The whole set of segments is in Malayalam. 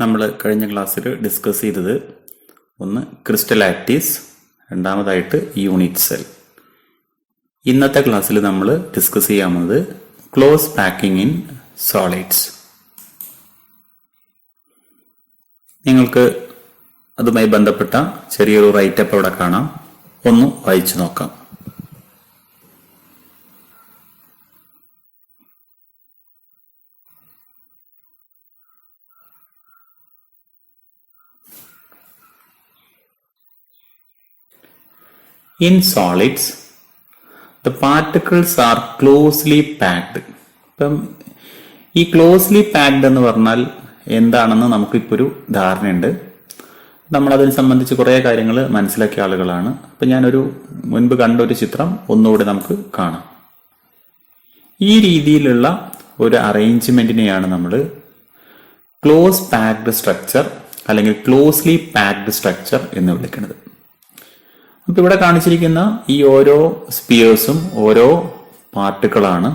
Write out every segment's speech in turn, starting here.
നമ്മൾ കഴിഞ്ഞ ക്ലാസ്സിൽ ഡിസ്കസ് ചെയ്തത് ഒന്ന് ക്രിസ്റ്റൽ ലാറ്റിസ്, രണ്ടാമതായിട്ട് യൂണിറ്റ് സെൽ. ഇന്നത്തെ ക്ലാസ്സിൽ നമ്മൾ ഡിസ്കസ് ചെയ്യാവുന്നത് ക്ലോസ് പാക്കിംഗ് ഇൻ സോളിഡ്സ്. നിങ്ങൾക്ക് അതുമായി ബന്ധപ്പെട്ട ചെറിയൊരു റൈറ്റപ്പ് അവിടെ കാണാം, ഒന്ന് വായിച്ചു നോക്കാം. In solids, the particles are closely packed. ഇപ്പം ഈ ക്ലോസ്ലി പാക്ഡ് എന്ന് പറഞ്ഞാൽ എന്താണെന്ന് നമുക്കിപ്പോൾ ഒരു ധാരണയുണ്ട്. നമ്മളതിനെ സംബന്ധിച്ച് കുറേ കാര്യങ്ങൾ മനസ്സിലാക്കിയ ആളുകളാണ്. അപ്പം ഞാനൊരു മുൻപ് കണ്ട ഒരു ചിത്രം ഒന്നുകൂടി നമുക്ക് കാണാം. ഈ രീതിയിലുള്ള ഒരു അറേഞ്ച്മെന്റിനെയാണ് നമ്മൾ ക്ലോസ് പാക്ഡ് സ്ട്രക്ചർ അല്ലെങ്കിൽ ക്ലോസ്ലി പാക്ഡ് സ്ട്രക്ചർ എന്ന് വിളിക്കുന്നത്. അപ്പൊ ഇവിടെ കാണിച്ചിരിക്കുന്ന ഈ ഓരോ സ്പിയേഴ്സും ഓരോ പാർട്ടിക്കിളാണ്.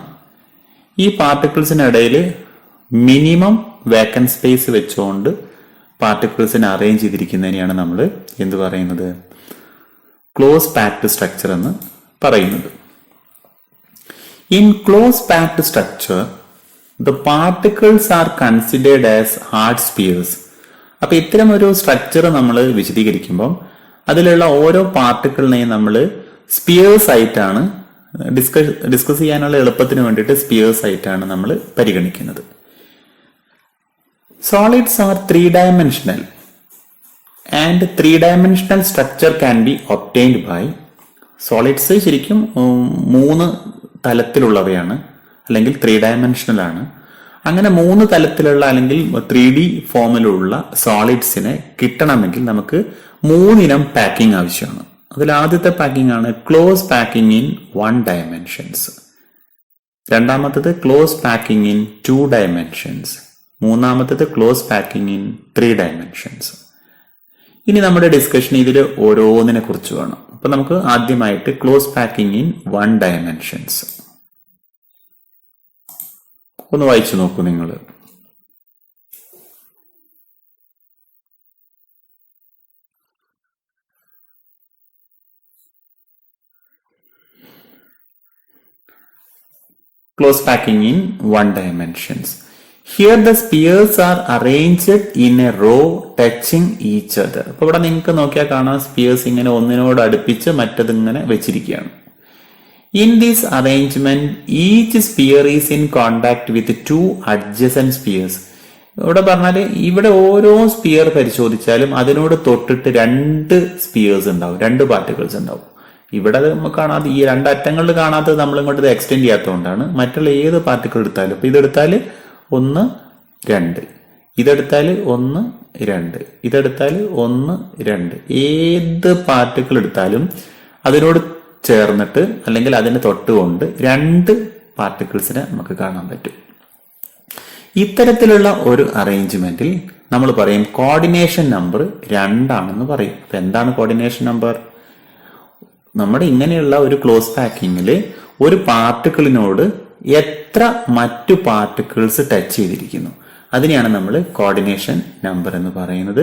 ഈ പാർട്ടിക്കിൾസിനിടയിൽ മിനിമം വേക്കൻറ്റ് സ്പേസ് വെച്ചുകൊണ്ട് പാർട്ടിക്കിൾസിനെ അറേഞ്ച് ചെയ്തിരിക്കുന്നതിനെയാണ് നമ്മൾ എന്ത് പറയുന്നത്, ക്ലോസ് പാക്ഡ് സ്ട്രക്ചർ എന്ന് പറയുന്നത്. In close packed structure the particles are considered as hard spheres. അപ്പൊ ഇത്തരം ഒരു സ്ട്രക്ചർ നമ്മൾ വിശദീകരിക്കുമ്പോൾ അതിലുള്ള ഓരോ പാർട്ടിക്കിളിനെയും നമ്മൾ സ്പിയേഴ്സ് ആയിട്ടാണ് ഡിസ്കസ് ചെയ്യാനുള്ള എളുപ്പത്തിന് വേണ്ടിയിട്ട് സ്പിയേഴ്സ് ആയിട്ടാണ് നമ്മൾ പരിഗണിക്കുന്നത്. Solids are 3-dimensional and 3-dimensional structure can be obtained by solids. ശരിക്കും 3 തലത്തിലുള്ളവയാണ് അല്ലെങ്കിൽ 3-dimensional ആണ്. അങ്ങനെ 3 തലത്തിലുള്ള അല്ലെങ്കിൽ 3D ഫോമിലുള്ള സോളിഡ്സിനെ കിട്ടണമെങ്കിൽ നമുക്ക് 3 ഇനം പാക്കിംഗ് ആവശ്യമാണ്. അതിൽ ആദ്യത്തെ പാക്കിംഗ് ആണ് ക്ലോസ് പാക്കിംഗ് ഇൻ 1 dimensions. രണ്ടാമത്തത് ക്ലോസ് പാക്കിംഗ് ഇൻ 2 dimensions. മൂന്നാമത്തത് ക്ലോസ് പാക്കിംഗ് ഇൻ 3 dimensions. ഇനി നമ്മുടെ ഡിസ്കഷൻ ഇതിൽ ഓരോന്നിനെ കുറിച്ച് വേണം. അപ്പൊ നമുക്ക് ആദ്യമായിട്ട് ക്ലോസ് പാക്കിംഗ് ഇൻ 1 dimensions ഒന്ന് വായിച്ചു നോക്കൂ നിങ്ങൾ. Close packing in 1 dimensions. Here the spheres are arranged in a row touching each other. അപ്പൊ ഇവിടെ നിങ്ങൾക്ക് നോക്കിയാൽ കാണാം, സ്പിയേഴ്സ് ഇങ്ങനെ ഒന്നിനോട് അടുപ്പിച്ച് മറ്റത് ഇങ്ങനെ വെച്ചിരിക്കുകയാണ്. In this arrangement, each sphere is in contact with 2 adjacent spheres. ഇവിടെ പറഞ്ഞാല് ഇവിടെ ഓരോ സ്പിയർ പരിശോധിച്ചാലും അതിനോട് തൊട്ടിട്ട് 2 സ്പിയേഴ്സ് ഉണ്ടാവും, 2 പാർട്ടിക്കിൾസ് ഉണ്ടാവും. ഇവിടെ നമുക്ക് കാണാതെ ഈ 2 അറ്റങ്ങളിൽ കാണാത്തത് നമ്മൾ ഇങ്ങോട്ട് എക്സ്റ്റെൻഡ് ചെയ്യാത്തതുകൊണ്ടാണ്. മറ്റുള്ള ഏത് പാർട്ടിക്കിൾ എടുത്താലും ഇപ്പൊ ഇതെടുത്താൽ 1, 2, ഇതെടുത്താൽ 1, 2, ഇതെടുത്താൽ 1, 2, ഏത് പാർട്ടിക്കിൾ എടുത്താലും അതിനോട് ചേർന്നിട്ട് അല്ലെങ്കിൽ അതിന് തൊട്ടുകൊണ്ട് 2 പാർട്ടിക്കിൾസിനെ നമുക്ക് കാണാൻ പറ്റും. ഇത്തരത്തിലുള്ള ഒരു അറേഞ്ച്മെന്റിൽ നമ്മൾ പറയും കോർഡിനേഷൻ നമ്പർ 2 ആണെന്ന് പറയും. അപ്പൊ എന്താണ് കോർഡിനേഷൻ നമ്പർ? നമ്മുടെ ഇങ്ങനെയുള്ള ഒരു ക്ലോസ് പാക്കിങ്ങിൽ ഒരു പാർട്ടിക്കിളിനോട് എത്ര മറ്റു പാർട്ടിക്കിൾസ് ടച്ച് ചെയ്തിരിക്കുന്നു അതിനെയാണ് നമ്മൾ കോർഡിനേഷൻ നമ്പർ എന്ന് പറയുന്നത്.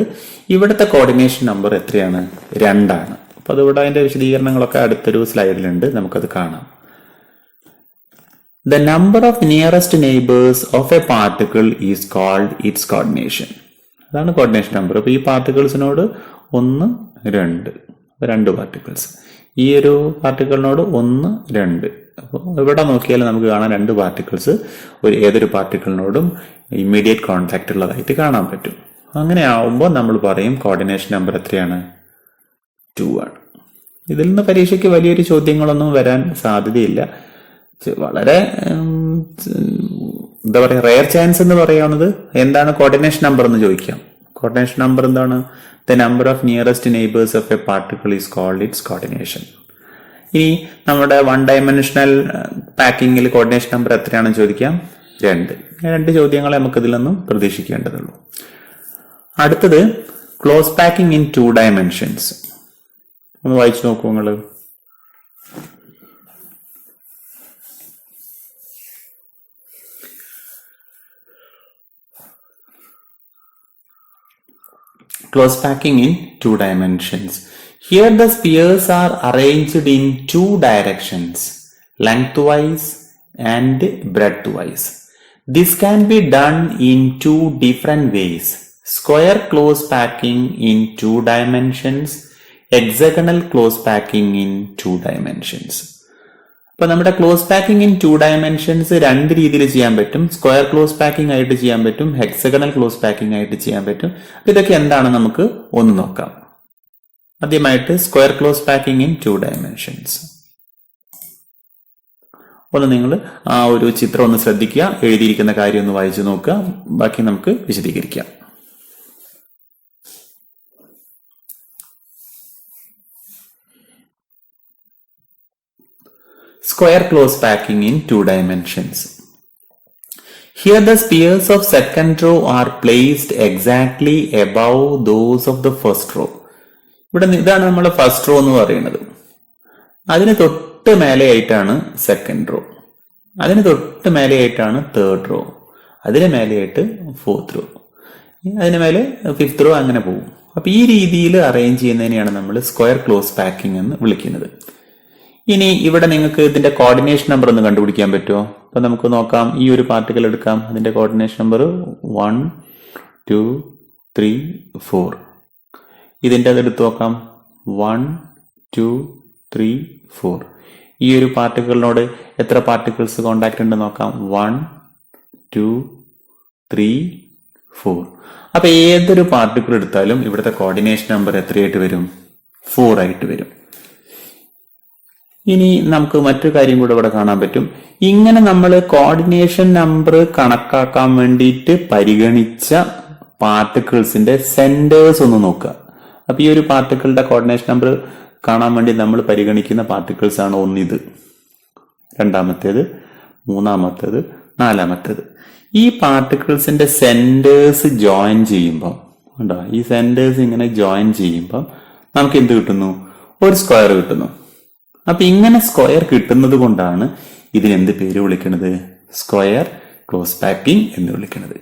ഇവിടുത്തെ കോർഡിനേഷൻ നമ്പർ എത്രയാണ്? 2 ആണ്. അപ്പൊ അതിവിടെ അതിന്റെ വിശദീകരണങ്ങളൊക്കെ അടുത്തൊരു സ്ലൈഡിലുണ്ട്, നമുക്കത് കാണാം. The number of nearest neighbors of a particle is called its coordination. അതാണ് കോർഡിനേഷൻ നമ്പർ. അപ്പൊ ഈ പാർട്ടിക്കിൾസിനോട് 1, 2 പാർട്ടിക്കിൾസ്, ഈ ഒരു പാർട്ടിക്കിളിനോട് 1, 2. അപ്പോൾ ഇവിടെ നോക്കിയാൽ നമുക്ക് കാണാൻ 2 പാർട്ടിക്കിൾസ് ഏതൊരു പാർട്ടിക്കിളിനോടും ഇമ്മീഡിയറ്റ് കോൺടാക്ട് ഉള്ളതായിട്ട് കാണാൻ പറ്റും. അങ്ങനെ ആവുമ്പോൾ നമ്മൾ പറയും കോർഡിനേഷൻ നമ്പർ എത്രയാണ്? 2 ആണ്. ഇതിൽ നിന്ന് പരീക്ഷയ്ക്ക് വലിയൊരു ചോദ്യങ്ങളൊന്നും വരാൻ സാധ്യതയില്ല. വളരെ എന്താ പറയുക, റെയർ ചാൻസ് എന്ന് പറയുന്നത് എന്താണ് കോർഡിനേഷൻ നമ്പർ എന്ന് ചോദിക്കാം. കോർഡിനേഷൻ നമ്പർ എന്താണ്? The number of nearest neighbors of a particle is called its coordination. ഇനി നമ്മുടെ 1 dimensional പാക്കിങ്ങിൽ കോർഡിനേഷൻ നമ്പർ എത്രയാണെന്ന് ചോദിക്കാം, 2. 2 ചോദ്യങ്ങളെ നമുക്ക് ഇതിൽ നിന്നും പ്രതീക്ഷിക്കേണ്ടതുള്ളൂ. അടുത്തത് ക്ലോസ് പാക്കിംഗ് ഇൻ 2 dimensions. ഒന്ന് വായിച്ചു നോക്കൂ നിങ്ങൾ. close packing in 2 dimensions. Here the spheres are arranged in 2 directions, lengthwise and breadthwise. This can be done in 2 different ways. Square close packing in 2 dimensions, hexagonal close packing in 2 dimensions. അപ്പോൾ നമ്മുടെ ക്ലോസ് പാക്കിംഗ് ഇൻ 2 ഡയമെൻഷൻസ് രണ്ട് രീതിയിൽ ചെയ്യാൻ പറ്റും. സ്ക്വയർ ക്ലോസ് പാക്കിംഗ് ആയിട്ട് ചെയ്യാൻ പറ്റും, ഹെക്സഗണൽ ക്ലോസ് പാക്കിംഗ് ആയിട്ട് ചെയ്യാൻ പറ്റും. ഇതൊക്കെ എന്താണ് നമുക്ക് ഒന്ന് നോക്കാം. ആദ്യമായിട്ട് square close packing in 2 dimensions. ഒന്ന് നിങ്ങൾ ആ ഒരു ചിത്രം ഒന്ന് ശ്രദ്ധിക്കുക, എഴുതിയിരിക്കുന്ന കാര്യം ഒന്ന് വായിച്ചു നോക്കുക, ബാക്കി നമുക്ക് വിശദീകരിക്കാം. Square close packing in 2 dimensions. Here the spheres of second row are placed exactly above those of the first row. ഇവിടെ ഇതാണ് നമ്മുടെ ഫസ്റ്റ് റോ എന്ന് പറയുന്നത്. അതിന് തൊട്ട് മേലെയായിട്ടാണ് സെക്കൻഡ് റോ, അതിന് തൊട്ട് മേലെയായിട്ടാണ് തേർഡ് റോ, അതിന് മേലെയായിട്ട് ഫോർത്ത് റോ, അതിന് മേലെ ഫിഫ്ത്ത് റോ, അങ്ങനെ പോകും. അപ്പൊ ഈ രീതിയിൽ അറേഞ്ച് ചെയ്യുന്നതിനെയാണ് നമ്മൾ സ്ക്വയർ ക്ലോസ് പാക്കിംഗ് എന്ന് വിളിക്കുന്നത്. ഇനി ഇവിടെ നിങ്ങൾക്ക് ഇതിന്റെ കോർഡിനേഷൻ നമ്പർ ഒന്ന് കണ്ടുപിടിക്കാൻ പറ്റുമോ? അപ്പൊ നമുക്ക് നോക്കാം. ഈ ഒരു പാർട്ടിക്കിൾ എടുക്കാം, അതിന്റെ കോർഡിനേഷൻ നമ്പർ 1 2 3 4. ഇതിന്റെ അത് എടുത്തു നോക്കാം, 1 2 3 4. ഈ ഒരു പാർട്ടിക്കിളിനോട് എത്ര പാർട്ടിക്കിൾസ് കോണ്ടാക്ട് ഉണ്ട് നോക്കാം, 1 2 3 4. അപ്പൊ ഏതൊരു പാർട്ടിക്കിൾ എടുത്താലും ഇവിടുത്തെ കോർഡിനേഷൻ നമ്പർ എത്രയായിട്ട് വരും? 4 ആയിട്ട് വരും. ഇനി നമുക്ക് മറ്റൊരു കാര്യം കൂടെ ഇവിടെ കാണാൻ പറ്റും. ഇങ്ങനെ നമ്മൾ കോർഡിനേഷൻ നമ്പർ കണക്കാക്കാൻ വേണ്ടിയിട്ട് പരിഗണിച്ച പാർട്ടിക്കിൾസിന്റെ സെന്റേഴ്സ് ഒന്ന് നോക്കുക. അപ്പൊ ഈ ഒരു പാർട്ടിക്കിളിന്റെ കോർഡിനേഷൻ നമ്പർ കാണാൻ വേണ്ടി നമ്മൾ പരിഗണിക്കുന്ന പാർട്ടിക്കിൾസ് ആണ് ഒന്നിത്, രണ്ടാമത്തേത്, മൂന്നാമത്തേത്, നാലാമത്തേത്. ഈ പാർട്ടിക്കിൾസിന്റെ സെന്റേഴ്സ് ജോയിൻ ചെയ്യുമ്പം ഉണ്ടോ, ഈ സെന്റേഴ്സ് ഇങ്ങനെ ജോയിൻ ചെയ്യുമ്പം നമുക്ക് എന്ത് കിട്ടുന്നു? ഒരു സ്ക്വയർ കിട്ടുന്നു. അപ്പൊ ഇങ്ങനെ സ്ക്വയർ കിട്ടുന്നത് കൊണ്ടാണ് ഇതിനെന്ത് പേര് വിളിക്കുന്നത്? സ്ക്വയർ ക്ലോസ് പാക്കിംഗ് എന്ന് വിളിക്കുന്നത്.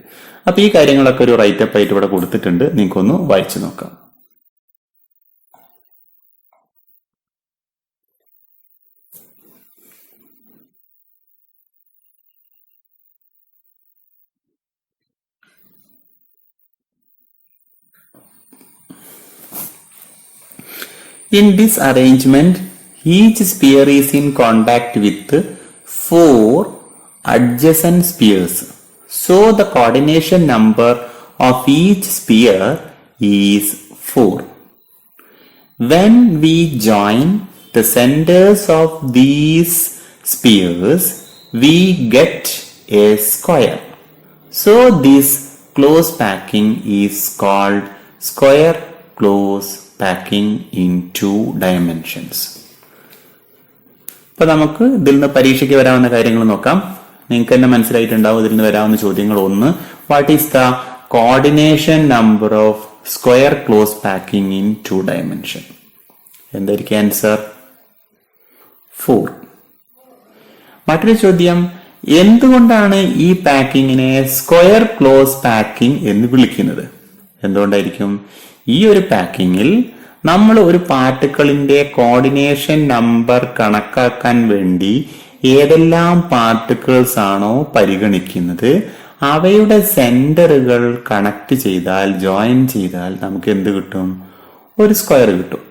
അപ്പൊ ഈ കാര്യങ്ങളൊക്കെ ഒരു റൈറ്റപ്പ് ആയിട്ട് ഇവിടെ കൊടുത്തിട്ടുണ്ട്, നിങ്ങൾക്കൊന്ന് വായിച്ചു നോക്കാം. In this arrangement, each sphere is in contact with 4 adjacent spheres. So the coordination number of each sphere is 4. When we join the centers of these spheres, we get a square. So this close packing is called square close packing in 2 dimensions. അപ്പൊ നമുക്ക് ഇതിൽ നിന്ന് പരീക്ഷയ്ക്ക് വരാവുന്ന കാര്യങ്ങൾ നോക്കാം. നിങ്ങൾക്ക് തന്നെ മനസ്സിലായിട്ടുണ്ടാവും ഇതിൽ നിന്ന് വരാവുന്ന ചോദ്യങ്ങൾ. ഒന്ന്, what is the coordination number of square close packing in 2 dimension? എന്തായിരിക്കും ആൻസർ? 4. മറ്റൊരു ചോദ്യം, എന്തുകൊണ്ടാണ് ഈ പാക്കിങ്ങിനെ സ്ക്വയർ ക്ലോസ് പാക്കിംഗ് എന്ന് വിളിക്കുന്നത്? എന്തുകൊണ്ടായിരിക്കും? ഈ ഒരു പാക്കിങ്ങിൽ നമ്മൾ ഒരു പാർട്ടിക്കിളിന്റെ കോർഡിനേഷൻ നമ്പർ കണക്കാക്കാൻ വേണ്ടി ഏതെല്ലാം പാർട്ടിക്കിൾസ് ആണോ പരിഗണിക്കുന്നത് അവയുടെ സെന്ററുകൾ കണക്ട് ചെയ്താൽ, ജോയിൻ ചെയ്താൽ നമുക്ക് എന്ത് കിട്ടും? ഒരു സ്ക്വയർ കിട്ടും.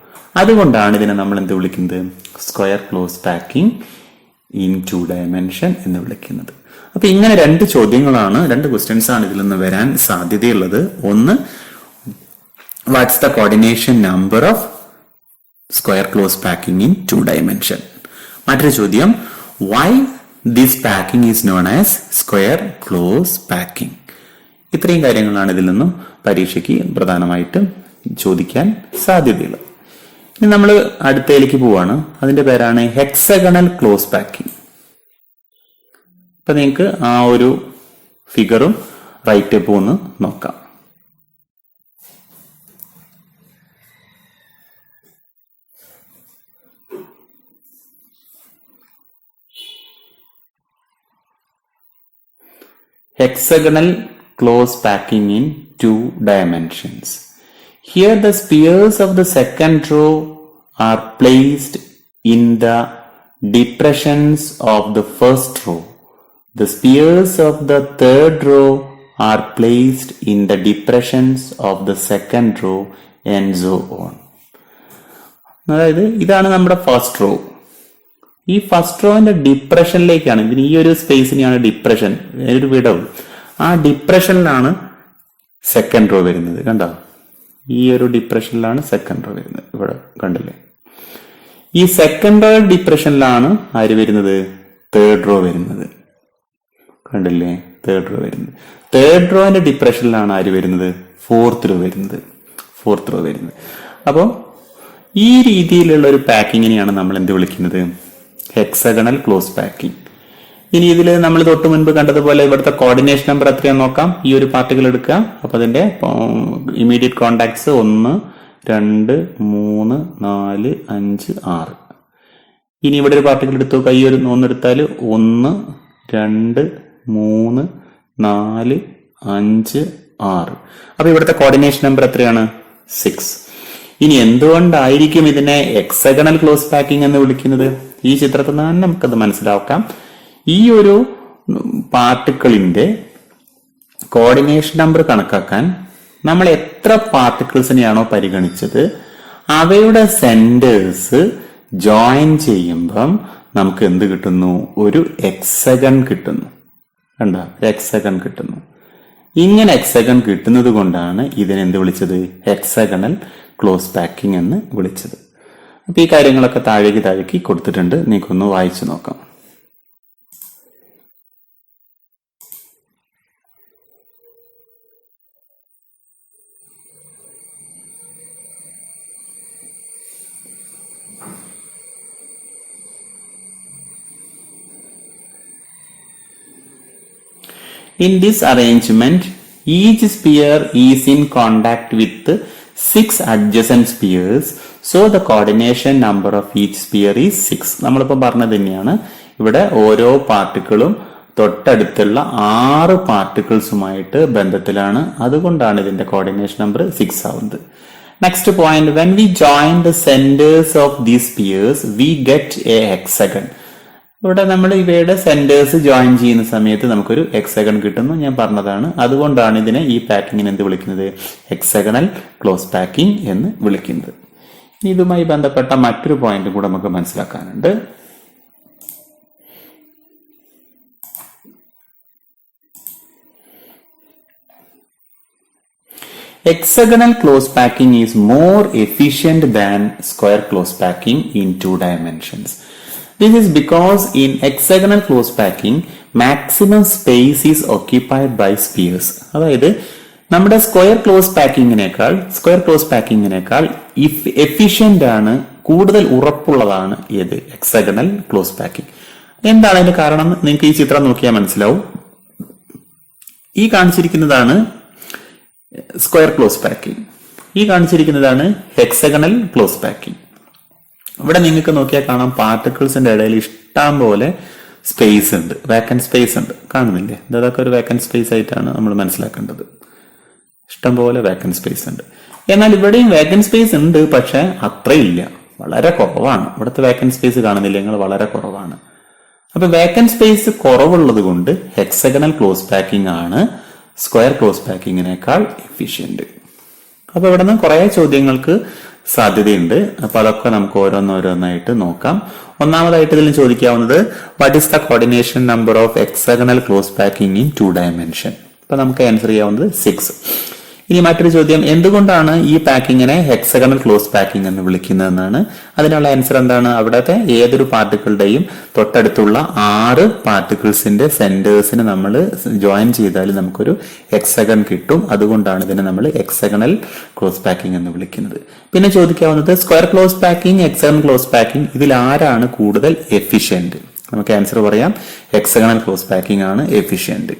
അതുകൊണ്ടാണ് ഇതിനെ നമ്മൾ എന്ത് വിളിക്കുന്നത്? Square close packing in 2 dimension എന്ന് വിളിക്കുന്നത്. അപ്പൊ ഇങ്ങനെ രണ്ട് ചോദ്യങ്ങളാണ്, രണ്ട് ക്വസ്റ്റ്യൻസ് ആണ് ഇതിൽ നിന്ന് വരാൻ സാധ്യതയുള്ളത്. ഒന്ന്, what's the coordination number of square close packing in 2 dimension? മറ്റൊരു ചോദ്യം, why this packing is known as square close packing? ഇത്രയും കാര്യങ്ങളാണ് ഇതിൽ നിന്നും പരീക്ഷയ്ക്ക് പ്രധാനമായിട്ടും ചോദിക്കാൻ സാധ്യതയുള്ളത്. ഇനി നമ്മൾ അടുത്തയിലേക്ക് പോവാണ്. അതിന്റെ പേരാണ് ഹെക്സഗണൽ ക്ലോസ് പാക്കിംഗ്. അപ്പൊ നിങ്ങൾക്ക് ആ ഒരു ഫിഗറും റൈറ്റപ്പും ഒന്ന് നോക്കാം. Hexagonal close packing in 2 dimensions. Here the spheres of the second row are placed in the depressions of the first row. The spheres of the third row are placed in the depressions of the second row and so on. അതായത് ഇതാണ് നമ്മുടെ ഫസ്റ്റ് റോ. ഈ ഫസ്റ്റ് റോന്റെ ഡിപ്രഷനിലേക്കാണ്, ഇതിന് ഈ ഒരു സ്പേസിനെയാണ് ഡിപ്രഷൻ, ഒരു വിടവ്. ആ ഡിപ്രഷനിലാണ് സെക്കൻഡ് റോ വരുന്നത്. കണ്ടോ, ഈ ഒരു ഡിപ്രഷനിലാണ് സെക്കൻഡ് റോ വരുന്നത്. ഇവിടെ കണ്ടില്ലേ, ഈ സെക്കൻഡ് റോ ഡിപ്രഷനിലാണ് ആര് വരുന്നത്, തേർഡ് റോ വരുന്നത്. കണ്ടില്ലേ, തേർഡ് റോ വരുന്നത്. തേർഡ് റോന്റെ ഡിപ്രഷനിലാണ് ആര് വരുന്നത്, ഫോർത്ത് റോ വരുന്നത്. ഫോർത്ത് റോ വരുന്നത്. അപ്പോൾ ഈ രീതിയിലുള്ള ഒരു പാക്കിങ്ങിനെയാണ് നമ്മൾ എന്ത് വിളിക്കുന്നത്, ഹെക്സഗണൽ ക്ലോസ് പാക്കിംഗ്. ഇനി ഇതിൽ നമ്മൾ തൊട്ട് മുൻപ് കണ്ടതുപോലെ ഇവിടുത്തെ കോർഡിനേഷൻ നമ്പർ എത്രയാന്ന് നോക്കാം. ഈ ഒരു പാർട്ടിക്കിൾ എടുക്കുക. അപ്പൊ അതിന്റെ ഇമീഡിയറ്റ് കോണ്ടാക്ട്സ് 1, 2, 3, 4, 5, 6. ഇനി ഇവിടെ ഒരു പാർട്ടിക്കിൾ എടുത്തു നോക്കുക. ഈ ഒരു 1 എടുത്താൽ 1, 2, 3, 4, 5, 6. അപ്പൊ ഇവിടുത്തെ കോർഡിനേഷൻ നമ്പർ എത്രയാണ്, 6. ഇനി എന്തുകൊണ്ടായിരിക്കും ഇതിനെ ഹെക്സഗണൽ ക്ലോസ് പാക്കിംഗ് എന്ന് വിളിക്കുന്നത്? ഈ ചിത്രത്തിൽ നിന്ന് തന്നെ നമുക്കത് മനസ്സിലാക്കാം. ഈ ഒരു പാർട്ടിക്കിളിന്റെ കോർഡിനേഷൻ നമ്പർ കണക്കാക്കാൻ നമ്മൾ എത്ര പാർട്ടിക്കിൾസിനെയാണോ പരിഗണിച്ചത് അവയുടെ സെന്റേഴ്സ് ജോയിൻ ചെയ്യുമ്പം നമുക്ക് എന്ത് കിട്ടുന്നു, ഒരു ഹെക്സഗൺ കിട്ടുന്നു. കണ്ടോ, ഹെക്സഗൺ കിട്ടുന്നു. ഇങ്ങനെ ഹെക്സഗൺ കിട്ടുന്നത് കൊണ്ടാണ് ഇതിനെന്ത് വിളിച്ചത്, ഹെക്സഗണൽ ക്ലോസ് പാക്കിംഗ് എന്ന് വിളിച്ചത്. അപ്പൊ ഈ കാര്യങ്ങളൊക്കെ താഴേക്ക് കൊടുത്തിട്ടുണ്ട്, നിങ്ങൾക്കൊന്ന് വായിച്ചു നോക്കാം. In this arrangement, each sphere is in contact with 6 adjacent spheres, so the coordination number of each sphere is 6. നമ്മളിപ്പോൾ പറഞ്ഞത് തന്നെയാണ്, ഇവിടെ ഓരോ പാർട്ടിക്കിളും തൊട്ടടുത്തുള്ള 6 പാർട്ടിക്കിൾസുമായിട്ട് ബന്ധത്തിലാണ്. അതുകൊണ്ടാണ് ഇതിന്റെ കോർഡിനേഷൻ നമ്പർ 6 ആവുന്നത്. Next point, when we join the centers of these spheres, we get a hexagon. ഇവിടെ നമ്മൾ ഇവയുടെ സെന്റേഴ്സ് ജോയിൻ ചെയ്യുന്ന സമയത്ത് നമുക്കൊരു ഹെക്സഗൺ കിട്ടുന്നു, ഞാൻ പറഞ്ഞതാണ്. അതുകൊണ്ടാണ് ഇതിനെ ഈ പാക്കിങ്ങിനെ എന്ത് വിളിക്കുന്നത്, ഹെക്സഗണൽ ക്ലോസ് പാക്കിംഗ് എന്ന് വിളിക്കുന്നത്. ഇതുമായി ബന്ധപ്പെട്ട മറ്റൊരു പോയിന്റ് കൂടെ നമുക്ക് മനസ്സിലാക്കാനുണ്ട്. Hexagonal close packing is more efficient than square close packing in 2 dimensions. This is because in hexagonal close packing, maximum space is occupied by spheres. അതായത് നമ്മുടെ സ്ക്വയർ ക്ലോസ് പാക്കിങ്ങിനേക്കാൾ എഫിഷ്യന്റ് ആണ്, കൂടുതൽ ഉറപ്പുള്ളതാണ് ഏത്, ഹെക്സഗണൽ ക്ലോസ് പാക്കിംഗ്. എന്താണ് അതിന്റെ കാരണം? നിങ്ങൾക്ക് ഈ ചിത്രം നോക്കിയാൽ മനസ്സിലാവും. ഈ കാണിച്ചിരിക്കുന്നതാണ് സ്ക്വയർ ക്ലോസ് പാക്കിംഗ്, ഈ കാണിച്ചിരിക്കുന്നതാണ് ഹെക്സഗണൽ ക്ലോസ് പാക്കിംഗ്. ഇവിടെ നിങ്ങൾക്ക് നോക്കിയാൽ കാണാം, പാർട്ടിക്കിൾസിന്റെ ഇടയിൽ ഇഷ്ടം പോലെ സ്പേസ് ഉണ്ട്, വേക്കന്റ് സ്പേസ് ഉണ്ട്. കാണുന്നില്ലേ? ഇതൊക്കെ ഒരു വേക്കന്റ് സ്പേസ് ആയിട്ടാണ് നമ്മൾ മനസ്സിലാക്കേണ്ടത്. ഇഷ്ടം പോലെ വേക്കന്റ് സ്പേസ് ഉണ്ട്. എന്നാൽ ഇവിടെയും വേക്കന്റ് സ്പേസ് ഉണ്ട്, പക്ഷെ അത്രയില്ല, വളരെ കുറവാണ്. ഇവിടുത്തെ വേക്കന്റ് സ്പേസ് കാണുന്നില്ല നിങ്ങൾ, വളരെ കുറവാണ്. അപ്പൊ വേക്കന്റ് സ്പേസ് കുറവുള്ളത് കൊണ്ട് ഹെക്സഗണൽ ക്ലോസ് പാക്കിംഗ് ആണ് സ്ക്വയർ ക്ലോസ് പാക്കിങ്ങിനേക്കാൾ എഫിഷ്യന്റ്. അപ്പൊ ഇവിടെ നിന്ന് കുറെ ചോദ്യങ്ങൾക്ക് സാധ്യതയുണ്ട്. അപ്പൊ അതൊക്കെ നമുക്ക് ഓരോന്നോരോന്നായിട്ട് നോക്കാം. ഒന്നാമതായിട്ട് ഇതിൽ ചോദിക്കാവുന്നത്, what is the coordination number of hexagonal close packing in 2 dimension? അപ്പൊ നമുക്ക് ആൻസർ ചെയ്യാവുന്നത് 6. ഇനി മറ്റൊരു ചോദ്യം, എന്തുകൊണ്ടാണ് ഈ പാക്കിങ്ങിനെ ഹെക്സഗണൽ ക്ലോസ് പാക്കിംഗ് എന്ന് വിളിക്കുന്നതെന്നാണ്. അതിനുള്ള ആൻസർ എന്താണ്? അവിടത്തെ ഏതൊരു പാർട്ടിക്കിളുടെയും തൊട്ടടുത്തുള്ള 6 പാർട്ടിക്കിൾസിന്റെ സെന്റേഴ്സിന് നമ്മൾ ജോയിൻ ചെയ്താൽ നമുക്കൊരു ഹെക്സഗൺ കിട്ടും. അതുകൊണ്ടാണ് ഇതിനെ നമ്മൾ ഹെക്സഗണൽ ക്ലോസ് പാക്കിംഗ് എന്ന് വിളിക്കുന്നത്. പിന്നെ ചോദിക്കാവുന്നത്, square close packing, hexagonal close packing, ഇതിൽ ആരാണ് കൂടുതൽ എഫിഷ്യന്റ്? നമുക്ക് ആൻസർ പറയാം, ഹെക്സഗണൽ ക്ലോസ് പാക്കിംഗ് ആണ് എഫിഷ്യന്റ്.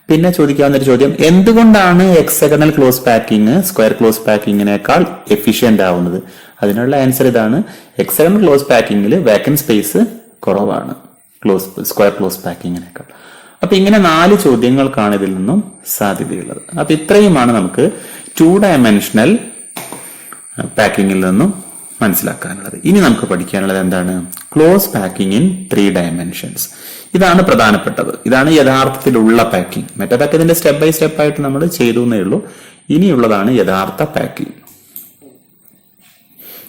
പിന്നെ ചോദിക്കാവുന്ന ഒരു ചോദ്യം, എന്തുകൊണ്ടാണ് hexagonal close packing square close പാക്കിങ്ങിനേക്കാൾ എഫിഷ്യന്റ് ആവുന്നത്? അതിനുള്ള ആൻസർ ഇതാണ്, ഹെക്സഗണൽ ക്ലോസ് പാക്കിങ്ങിൽ വേക്കന്റ് സ്പേസ് കുറവാണ് സ്ക്വയർ ക്ലോസ് പാക്കിങ്ങിനേക്കാൾ. അപ്പൊ ഇങ്ങനെ 4 ചോദ്യങ്ങൾക്കാണ് ഇതിൽ നിന്നും സാധ്യതയുള്ളത്. അപ്പൊ ഇത്രയുമാണ് നമുക്ക് 2 dimensional പാക്കിങ്ങിൽ നിന്നും മനസ്സിലാക്കാനുള്ളത്. ഇനി നമുക്ക് പഠിക്കാനുള്ളത് എന്താണ്? Close packing in 3 dimensions. ഇതാണ് പ്രധാനപ്പെട്ടത്. ഇതാണ് യഥാർത്ഥത്തിലുള്ള പാക്കിംഗ്. മറ്റേതൊക്കെ ഇതിന്റെ സ്റ്റെപ്പ് ബൈ സ്റ്റെപ്പ് ആയിട്ട് നമ്മൾ ചെയ്തു എന്നേ ഉള്ളൂ. ഇനിയുള്ളതാണ് യഥാർത്ഥ പാക്കിംഗ്.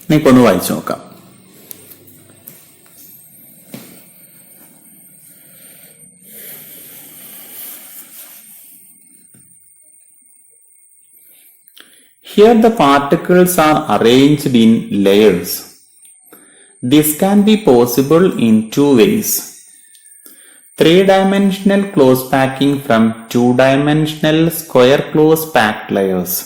നിങ്ങൾക്കൊന്ന് വായിച്ചു നോക്കാം. Here the particles are arranged in layers. This can be possible in 2 ways. 3-dimensional close packing from 2-dimensional square close packed layers.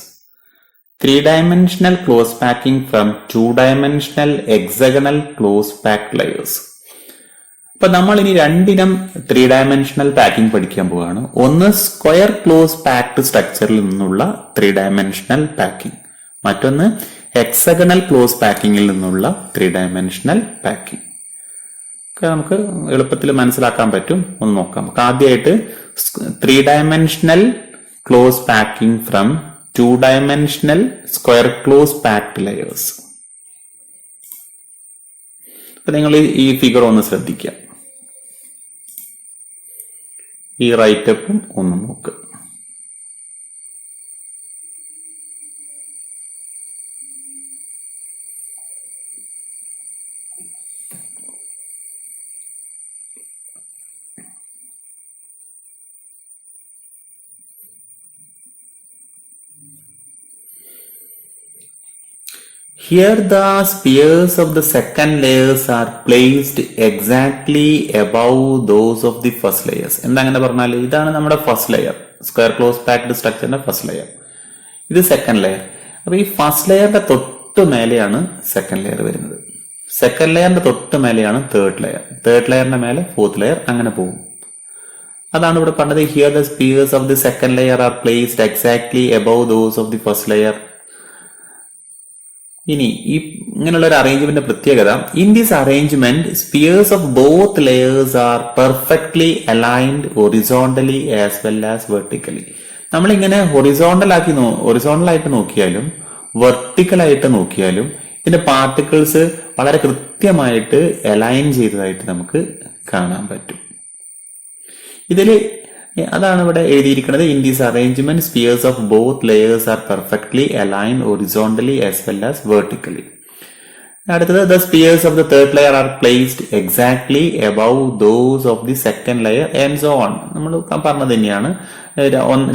3-dimensional close packing from 2-dimensional hexagonal close packed layers. അപ്പൊ നമ്മൾ ഇനി രണ്ടിനം 3 ഡയമെൻഷണൽ പാക്കിംഗ് പഠിക്കാൻ പോവുകയാണ്. ഒന്ന് സ്ക്വയർ ക്ലോസ് പാക്ഡ് സ്ട്രക്ചറിൽ നിന്നുള്ള 3 ഡയമെൻഷണൽ പാക്കിംഗ്, മറ്റൊന്ന് ഹെക്സഗണൽ ക്ലോസ് പാക്കിങ്ങിൽ നിന്നുള്ള 3 ഡയമെൻഷണൽ പാക്കിംഗ്. നമുക്ക് എളുപ്പത്തിൽ മനസ്സിലാക്കാൻ പറ്റും. ഒന്ന് നോക്കാം. നമുക്ക് ആദ്യമായിട്ട് 3 dimensional close packing from 2 dimensional square close packed layers. അപ്പൊ നിങ്ങൾ ഈ ഫിഗർ ഒന്ന് ശ്രദ്ധിക്കുക. ഈ റൈറ്റപ്പും ഒന്ന് നോക്ക്. Here the spheres of the second layers are placed exactly above those of the first layers. എന്താ അങ്ങനെ പറഞ്ഞാൽ ഇതാണ് നമ്മുടെ first layer, square close packed സ്ട്രക്ചറിന്റെ ഫസ്റ്റ് ലെയർ. ഇത് സെക്കൻഡ് ലെയർ. അപ്പൊ ഈ ഫസ്റ്റ് ലെയറിന്റെ തൊട്ട് മേലെയാണ് സെക്കൻഡ് ലെയർ വരുന്നത്. സെക്കൻഡ് ലെയറിന്റെ തൊട്ട് മേലെയാണ് തേർഡ് ലെയർ. തേർഡ് ലെയറിന്റെ മേലെ ഫോർത്ത് ലെയർ, അങ്ങനെ പോകും. അതാണ് ഇവിടെ പറഞ്ഞത്. Here the spheres of the second layer are placed exactly above those of the first layer. ഇനി ഈ ഇങ്ങനെയുള്ള ഒരു അറേഞ്ച്മെന്റ് പ്രത്യേകത, in this arrangement spheres of both layers are perfectly aligned horizontally as well as vertically. നമ്മളിങ്ങനെ ഹൊറിസോണ്ടലായിട്ട് നോക്കിയാലും വെർട്ടിക്കലായിട്ട് നോക്കിയാലും ഇതിന്റെ പാർട്ടിക്കിൾസ് വളരെ കൃത്യമായിട്ട് അലൈൻ ചെയ്തതായിട്ട് നമുക്ക് കാണാൻ പറ്റും. ഇതില് അതാണ് ഇവിടെ എഴുതിയിരിക്കുന്നത്. In this arrangement spheres of both layers are perfectly aligned horizontally as well as vertically. അടുത്തത് the spheres of the third layer are placed exactly above those of the second layer and so on. നമ്മൾ പറഞ്ഞത് തന്നെയാണ്.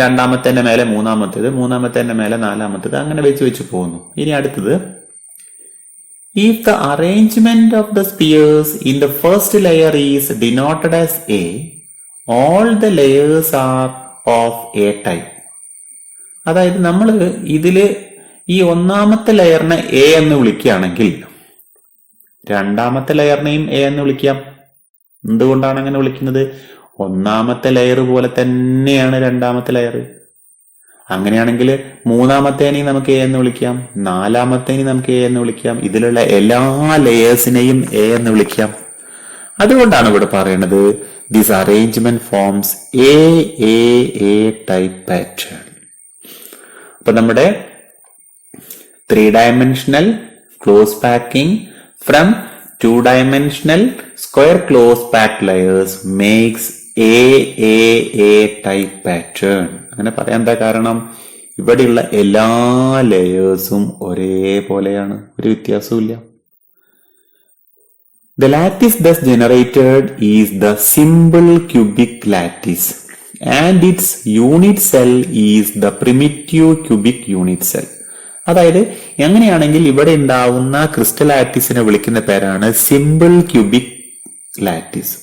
രണ്ടാമത്തെ മേലെ മൂന്നാമത്തേത്, മൂന്നാമത്തെ മേലെ നാലാമത്തേത്, അങ്ങനെ വെച്ച് പോകുന്നു. ഇനി അടുത്തത്, if the arrangement of the spheres in the first layer is denoted as A, all the layers are of A type. അതായത് നമ്മൾ ഇതില് ഈ ഒന്നാമത്തെ ലെയറിനെ എ എന്ന് വിളിക്കുകയാണെങ്കിൽ രണ്ടാമത്തെ ലെയറിനെയും എ എന്ന് വിളിക്കാം. എന്തുകൊണ്ടാണ് അങ്ങനെ വിളിക്കുന്നത്? ഒന്നാമത്തെ ലെയർ പോലെ തന്നെയാണ് രണ്ടാമത്തെ ലെയർ. അങ്ങനെയാണെങ്കിൽ മൂന്നാമത്തേനെയും നമുക്ക് എ എന്ന് വിളിക്കാം, നാലാമത്തേനെയും നമുക്ക് എ എന്ന് വിളിക്കാം, ഇതിലുള്ള എല്ലാ ലെയേഴ്സിനെയും എ എന്ന് വിളിക്കാം. അതുകൊണ്ടാണ് ഇവിടെ പറയുന്നത് this arrangement forms A type pattern. അപ്പൊ നമ്മുടെ 3 dimensional close packing from 2 dimensional square close packed layers makes A type pattern. അങ്ങനെ പറയാൻ എന്താ കാരണം? ഇവിടെയുള്ള എല്ലാ ലെയേഴ്സും ഒരേപോലെയാണ്, ഒരു വ്യത്യാസവും ഇല്ല. The lattice thus generated is the simple cubic lattice and its unit cell is the primitive cubic unit cell. അതായത് എങ്ങനെയാണെങ്കിൽ ഇവിടെ ഉണ്ടാവുന്ന ക്രിസ്റ്റൽ ലാറ്റിസിനെ വിളിക്കുന്ന പേരാണ് സിമ്പിൾ ക്യൂബിക് ലാറ്റിസ്.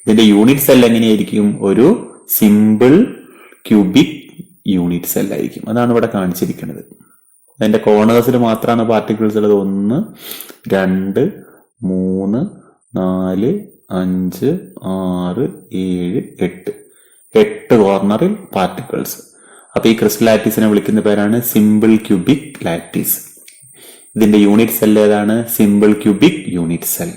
ഇതിന്റെ യൂണിറ്റ് സെൽ എങ്ങനെയായിരിക്കും? ഒരു സിമ്പിൾ ക്യൂബിക് യൂണിറ്റ് സെൽ ആയിരിക്കും. അതാണ് ഇവിടെ കാണിച്ചിരിക്കുന്നത്. അതിന്റെ കോർണേഴ്സിൽ മാത്രമാണ് പാർട്ടിക്കിൾസ് ഉള്ളത്. 1, 2, 3, 4, 5, 6, 7, 8 കോർണറിൽ പാർട്ടിക്കിൾസ്. അപ്പൊ ഈ ക്രിസ്റ്റൽ ലാറ്റിസിനെ വിളിക്കുന്ന പേരാണ് സിമ്പിൾ ക്യൂബിക് ലാറ്റിസ്. ഇതിന്റെ യൂണിറ്റ് സെൽ ഏതാണ്? Simple cubic unit cell.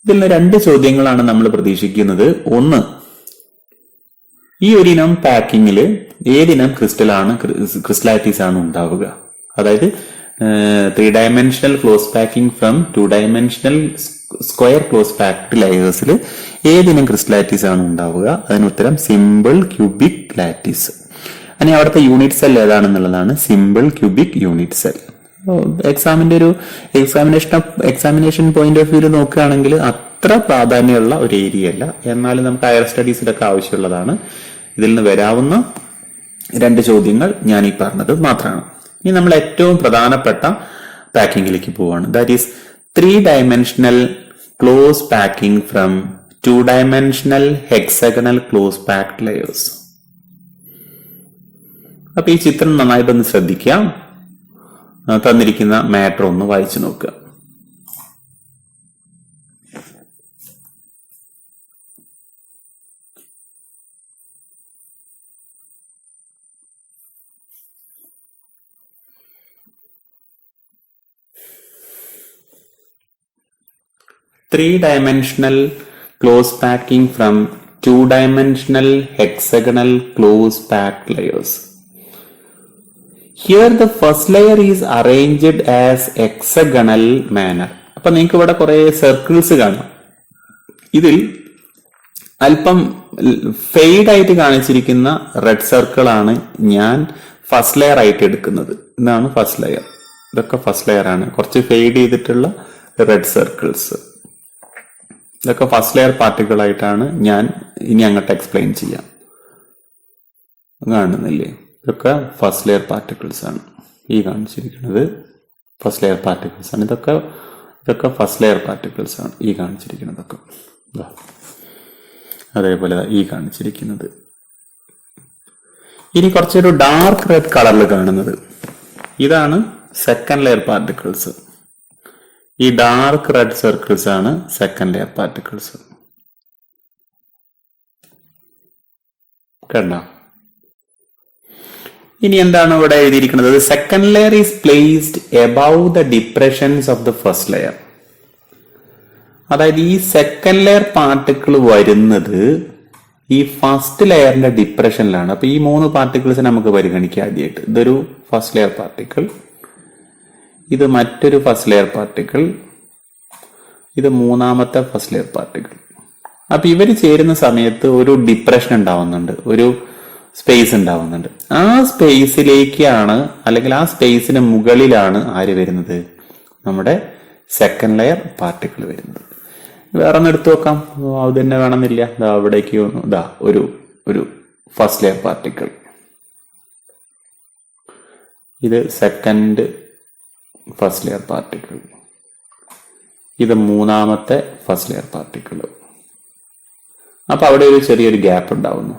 ഇതിൽ നിന്ന് 2 ചോദ്യങ്ങളാണ് നമ്മൾ പ്രതീക്ഷിക്കുന്നത്. ഒന്ന്, ഈ ഒരു ഇനം പാക്കിങ്ങിൽ ഏതിനം ക്രിസ്റ്റലാറ്റിസ് ആണ് ഉണ്ടാവുക? അതായത് 3-dimensional close packing from 2-dimensional square close packed ലെയേഴ്സിൽ ഏതിനും ക്രിസ്റ്റലാറ്റിസ് ആണ് ഉണ്ടാവുക? അതിന് ഉത്തരം സിമ്പിൾ ക്യൂബിക് ലാറ്റിസ്. ഇനി അവിടുത്തെ യൂണിറ്റ് സെൽ ഏതാണെന്നുള്ളതാണ് സിമ്പിൾ ക്യൂബിക് യൂണിറ്റ് സെൽ. എക്സാമിന്റെ ഒരു എക്സാമിനേഷൻ പോയിന്റ് ഓഫ് വ്യൂ നോക്കുകയാണെങ്കിൽ അത്ര പ്രാധാന്യമുള്ള ഒരു ഏരിയ അല്ല, എന്നാലും നമുക്ക് ഹയർ സ്റ്റഡീസിലൊക്കെ ആവശ്യമുള്ളതാണ്. ഇതിൽ നിന്ന് വരാവുന്ന 2 ചോദ്യങ്ങൾ ഞാൻ ഈ പറഞ്ഞത് മാത്രമാണ്. ഇനി നമ്മൾ ഏറ്റവും പ്രധാനപ്പെട്ട പാക്കിങ്ങിലേക്ക് പോവാണ്. That is 3-dimensional close packing from 2-dimensional hexagonal close packed layers. അപ്പൊ ഈ ചിത്രം നന്നായിട്ടൊന്ന് ശ്രദ്ധിക്കാം. തന്നിരിക്കുന്ന മാറ്റർ ഒന്ന് വായിച്ചു നോക്കുക. Three-dimensional close packing from 2-dimensional hexagonal close packed layers. Here the first layer is arranged as hexagonal manner. അപ്പൊ നിങ്ങൾക്ക് ഇവിടെ കുറെ സർക്കിൾസ് കാണാം. ഇതിൽ അല്പം ഫെയ്ഡ് ആയിട്ട് കാണിച്ചിരിക്കുന്ന റെഡ് സർക്കിൾ ആണ് ഞാൻ ഫസ്റ്റ് ലെയർ ആയിട്ട് എടുക്കുന്നത്. ഇതാണ് ഫസ്റ്റ് ലെയർ. ഇതൊക്കെ ഫസ്റ്റ് ലെയർ ആണ്. കുറച്ച് ഫെയ്ഡ് ചെയ്തിട്ടുള്ള റെഡ് സർക്കിൾസ്, ഇതൊക്കെ ഫസ്റ്റ് ലെയർ പാർട്ടിക്കിൾ ആയിട്ടാണ് ഞാൻ ഇനി അങ്ങോട്ട് എക്സ്പ്ലെയിൻ ചെയ്യാം. കാണുന്നില്ലേ? ഇതൊക്കെ ഫസ്റ്റ് ലെയർ പാർട്ടിക്കിൾസ് ആണ്. ഈ കാണിച്ചിരിക്കുന്നത് ഫസ്റ്റ് ലെയർ പാർട്ടിക്കിൾസ് ആണ്. ഇതൊക്കെ ഫസ്റ്റ് ലെയർ പാർട്ടിക്കിൾസ് ആണ്. ഈ കാണിച്ചിരിക്കുന്നതൊക്കെ അതേപോലെ ഈ കാണിച്ചിരിക്കുന്നത്. ഇനി കുറച്ചൊരു ഡാർക്ക് റെഡ് കളറിൽ കാണുന്നത് ഇതാണ് സെക്കൻഡ് ലെയർ പാർട്ടിക്കിൾസ്. ഈ ഡാർക്ക് റെഡ് സർക്കിൾസ് ആണ് സെക്കൻഡ് ലെയർ പാർട്ടിക്കിൾസ്. കണ്ടോ? ഇനി എന്താണ് ഇവിടെ എഴുതിയിരിക്കുന്നത്? Second layer is placed above the depressions of the first layer. അതായത് ഈ സെക്കൻഡ് ലെയർ പാർട്ടിക്കിൾ വരുന്നത് ഈ ഫസ്റ്റ് ലെയറിന്റെ ഡിപ്രഷനിലാണ്. അപ്പൊ ഈ 3 പാർട്ടിക്കിൾസ് നമുക്ക് പരിഗണിക്കാം ആദ്യമായിട്ട്. ഇതൊരു ഫസ്റ്റ് ലെയർ പാർട്ടിക്കിൾ, ഇത് മറ്റൊരു ഫസ്റ്റ് ലെയർ പാർട്ടിക്കിൾ, ഇത് മൂന്നാമത്തെ ഫസ്റ്റ് ലെയർ പാർട്ടിക്കിൾ. അപ്പൊ ഇവർ ചേരുന്ന സമയത്ത് ഒരു ഡിപ്രഷൻ ഉണ്ടാവുന്നുണ്ട്, ഒരു സ്പേസ് ഉണ്ടാവുന്നുണ്ട്. ആ സ്പേസിലേക്കാണ്, അല്ലെങ്കിൽ ആ സ്പേസിന് മുകളിലാണ് ആര് വരുന്നത്? നമ്മുടെ സെക്കൻഡ് ലെയർ പാർട്ടിക്കിൾ വരുന്നത്. വേറെ ഒന്ന് എടുത്തു നോക്കാം. അത് തന്നെ വേണമെന്നില്ല. അവിടേക്ക് ഒരു ഫസ്റ്റ് ലെയർ പാർട്ടിക്കിൾ, ഇത് സെക്കൻഡ് ഫസ്റ്റ് ലെയർ പാർട്ടിക്കിൾ, ഇത് മൂന്നാമത്തെ ഫസ്റ്റ് ലെയർ പാർട്ടിക്കിൾ. അപ്പൊ അവിടെ ഒരു ചെറിയൊരു ഗ്യാപ്പ് ഉണ്ടാവുന്നു.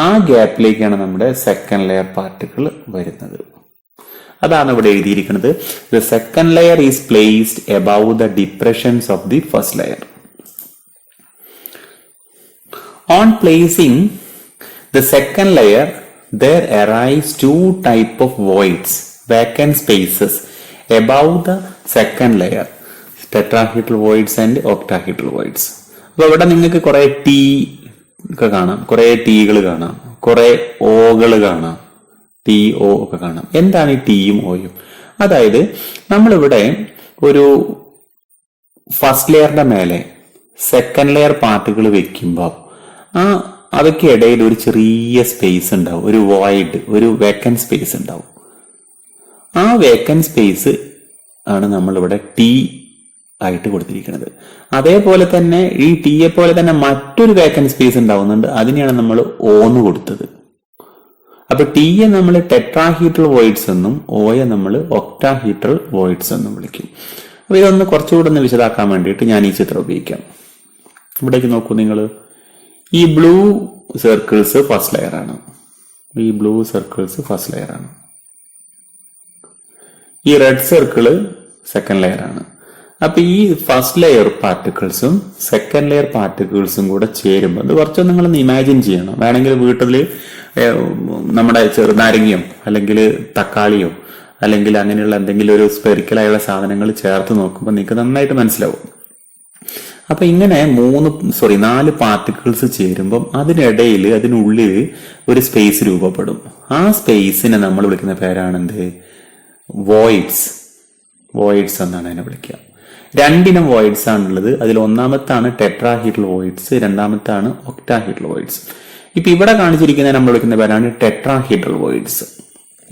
ആ ഗ്യാപ്പിലേക്കാണ് നമ്മുടെ സെക്കൻഡ് ലെയർ പാർട്ടിക്കിൾ വരുന്നത്. അതാണ് ഇവിടെ എഴുതിയിരിക്കുന്നത്. The second layer is placed above the depressions of the first layer. On placing the second layer there arise 2 type of voids, vacant spaces above the second layer, tetrahedral voids and octahedral voids. അപ്പൊ ഇവിടെ നിങ്ങൾക്ക് കുറെ ടി ഒക്കെ കാണാം, കുറെ ടീകൾ കാണാം, കുറെ ഓകൾ കാണാം, ടി ഒ ഒക്കെ കാണാം. എന്താണ് ഈ ടിയും ഓയും? അതായത് നമ്മളിവിടെ ഒരു ഫസ്റ്റ് ലെയറിന്റെ മേലെ സെക്കൻഡ് ലെയർ പാർട്ടുകൾ വെക്കുമ്പോൾ അതൊക്കെ ഇടയിൽ ഒരു ചെറിയ സ്പേസ് ഉണ്ടാവും, ഒരു വോയിഡ്, ഒരു വേക്കന്റ് സ്പേസ് ഉണ്ടാവും. ആ വേക്കന്റ് സ്പേസ് ആണ് നമ്മളിവിടെ ടി ആയിട്ട് കൊടുത്തിരിക്കുന്നത്. അതേപോലെ തന്നെ ഈ ടിയെ പോലെ തന്നെ മറ്റൊരു വേക്കന്റ് സ്പേസ് ഉണ്ടാവുന്നുണ്ട്, അതിനെയാണ് നമ്മൾ ഓന്ന് കൊടുത്തത്. അപ്പൊ ടിയെ നമ്മൾ ടെട്രാഹീഡ്രൽ വോയിഡ്സ് എന്നും ഓയെ നമ്മൾ ഒക്ടാഹീഡ്രൽ വോയിഡ്സ് എന്നും വിളിക്കും. അപ്പൊ ഇതൊന്ന് കുറച്ചുകൂടെ ഒന്ന് വിശദാക്കാൻ വേണ്ടിയിട്ട് ഞാൻ ഈ ചിത്രം ഉപയോഗിക്കാം. ഇവിടേക്ക് നോക്കൂ നിങ്ങൾ. ഈ ബ്ലൂ സർക്കിൾസ് ഫസ്റ്റ് ലെയർ ആണ്. ഈ ബ്ലൂ സർക്കിൾസ് ഫസ്റ്റ് ലെയർ ആണ്. ഈ റെഡ് സർക്കിള് സെക്കൻഡ് ലെയർ ആണ്. അപ്പൊ ഈ ഫസ്റ്റ് ലെയർ പാർട്ടിക്കിൾസും സെക്കൻഡ് ലെയർ പാർട്ടിക്കിൾസും കൂടെ ചേരുമ്പോൾ ഇത് കുറച്ച് നിങ്ങളൊന്ന് ഇമാജിൻ ചെയ്യണം. വേണമെങ്കിൽ വീട്ടിൽ നമ്മുടെ ചെറുനാരങ്ങയോ അല്ലെങ്കിൽ തക്കാളിയോ അല്ലെങ്കിൽ അങ്ങനെയുള്ള എന്തെങ്കിലും ഒരു സ്പെറിക്കലായുള്ള സാധനങ്ങൾ ചേർത്ത് നോക്കുമ്പോൾ നിങ്ങൾക്ക് നന്നായിട്ട് മനസ്സിലാവും. അപ്പൊ ഇങ്ങനെ 4 പാർട്ടിക്കിൾസ് ചേരുമ്പം അതിനിടയിൽ അതിനുള്ളിൽ ഒരു സ്പേസ് രൂപപ്പെടും. ആ സ്പേസിനെ നമ്മൾ വിളിക്കുന്ന പേരാണെന്ത്? വോയിഡ്സ് എന്നാണ് അതിനെ വിളിക്കുക. രണ്ടിനം വോയിഡ്സ് ആണുള്ളത്. അതിൽ ഒന്നാമത്താണ് ടെട്രാഹീഡ്രൽ വോയിഡ്സ്, രണ്ടാമത്താണ് ഒക്ടാഹീഡ്രൽ വോയിഡ്സ്. ഇപ്പൊ ഇവിടെ കാണിച്ചിരിക്കുന്നത് നമ്മൾ വിളിക്കുന്ന പേരാണ് ടെട്രാഹീഡ്രൽ വോയിഡ്സ്.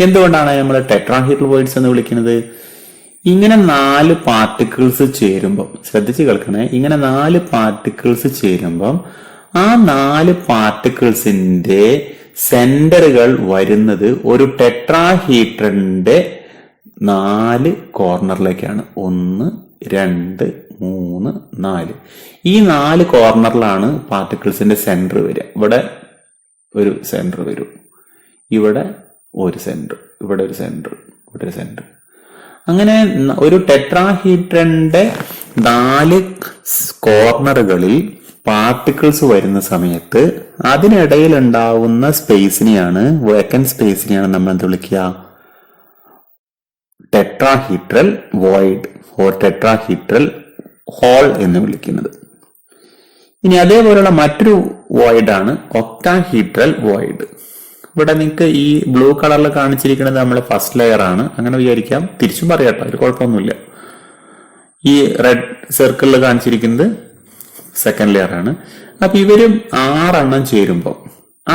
എന്തുകൊണ്ടാണ് നമ്മൾ ടെട്രാഹീഡ്രൽ വോയിഡ്സ് എന്ന് വിളിക്കുന്നത്? ഇങ്ങനെ 4 പാർട്ടിക്കിൾസ് ചേരുമ്പം, ശ്രദ്ധിച്ച് കേൾക്കണേ, ഇങ്ങനെ 4 പാർട്ടിക്കിൾസ് ചേരുമ്പം ആ 4 പാർട്ടിക്കിൾസിന്റെ സെന്ററുകൾ വരുന്നത് ഒരു ടെട്രാഹീഡ്രന്റെ 4 കോർണറിലേക്കാണ്. 1, 2, 3, 4. ഈ 4 കോർണറിലാണ് പാർട്ടിക്കിൾസിന്റെ സെന്റർ വരിക. ഇവിടെ ഒരു സെന്റർ വരും, ഇവിടെ ഒരു സെന്റർ, ഇവിടെ ഒരു സെന്റർ, ഇവിടെ ഒരു സെന്റർ. അങ്ങനെ ഒരു ടെട്രാഹീഡ്രന്റെ 4 കോർണറുകളിൽ പാർട്ടിക്കിൾസ് വരുന്ന സമയത്ത് അതിനിടയിൽ ഉണ്ടാവുന്ന സ്പേസിനെയാണ്, വേക്കന്റ് സ്പേസിനെയാണ് നമ്മൾ എന്ത് വിളിക്കുക? Tetrahedral void or tetrahedral hole എന്ന് വിളിക്കുന്നത്. ഇനി അതേപോലെയുള്ള മറ്റൊരു വോയിഡ് ആണ് ഒക്ടാഹീഡ്രൽ വോയിഡ്. ഇവിടെ നിങ്ങൾക്ക് ഈ ബ്ലൂ കളറിൽ കാണിച്ചിരിക്കുന്നത് നമ്മുടെ ഫസ്റ്റ് ലെയർ ആണ്, അങ്ങനെ വിചാരിക്കാം. തിരിച്ചും പറയാട്ടോ, ഒരു കുഴപ്പമൊന്നുമില്ല. ഈ റെഡ് സർക്കിളിൽ കാണിച്ചിരിക്കുന്നത് സെക്കൻഡ് ലെയർ ആണ്. അപ്പൊ ഇവരും 6 എണ്ണം ചേരുമ്പോൾ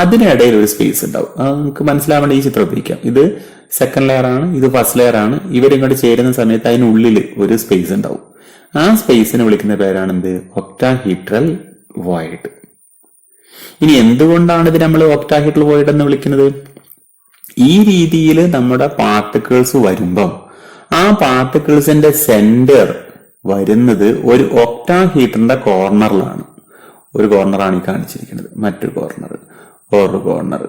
അതിനിടയിൽ ഒരു സ്പേസ് ഉണ്ടാവും. അത് നമുക്ക് മനസ്സിലാവാൻ വേണ്ടി ഈ ചിത്രം ഉപയോഗിക്കാം. ഇത് സെക്കൻഡ് ലെയർ ആണ്, ഇത് ഫസ്റ്റ് ലെയർ ആണ്. ഇവരിങ്ങോട്ട് ചേരുന്ന സമയത്ത് അതിനുള്ളിൽ ഒരു സ്പേസ് ഉണ്ടാവും. ആ സ്പേസിനെ വിളിക്കുന്ന പേരാണ് എന്ത്? Octahedral void. ഇനി എന്തുകൊണ്ടാണ് ഇത് നമ്മൾ ഒക്ടാഹീഡ്രൽ വോയിഡ് എന്ന് വിളിക്കുന്നത്? ഈ രീതിയിൽ നമ്മുടെ പാർട്ടിക്കിൾസ് വരുമ്പം ആ പാർട്ടിക്കിൾസിന്റെ സെന്റർ വരുന്നത് ഒരു ഒക്ടാഹീഡ്രന്റെ കോർണറിലാണ്. ഒരു കോർണറാണ് ഈ കാണിച്ചിരിക്കുന്നത്, മറ്റൊരു കോർണർ, വേറൊരു കോർണർ.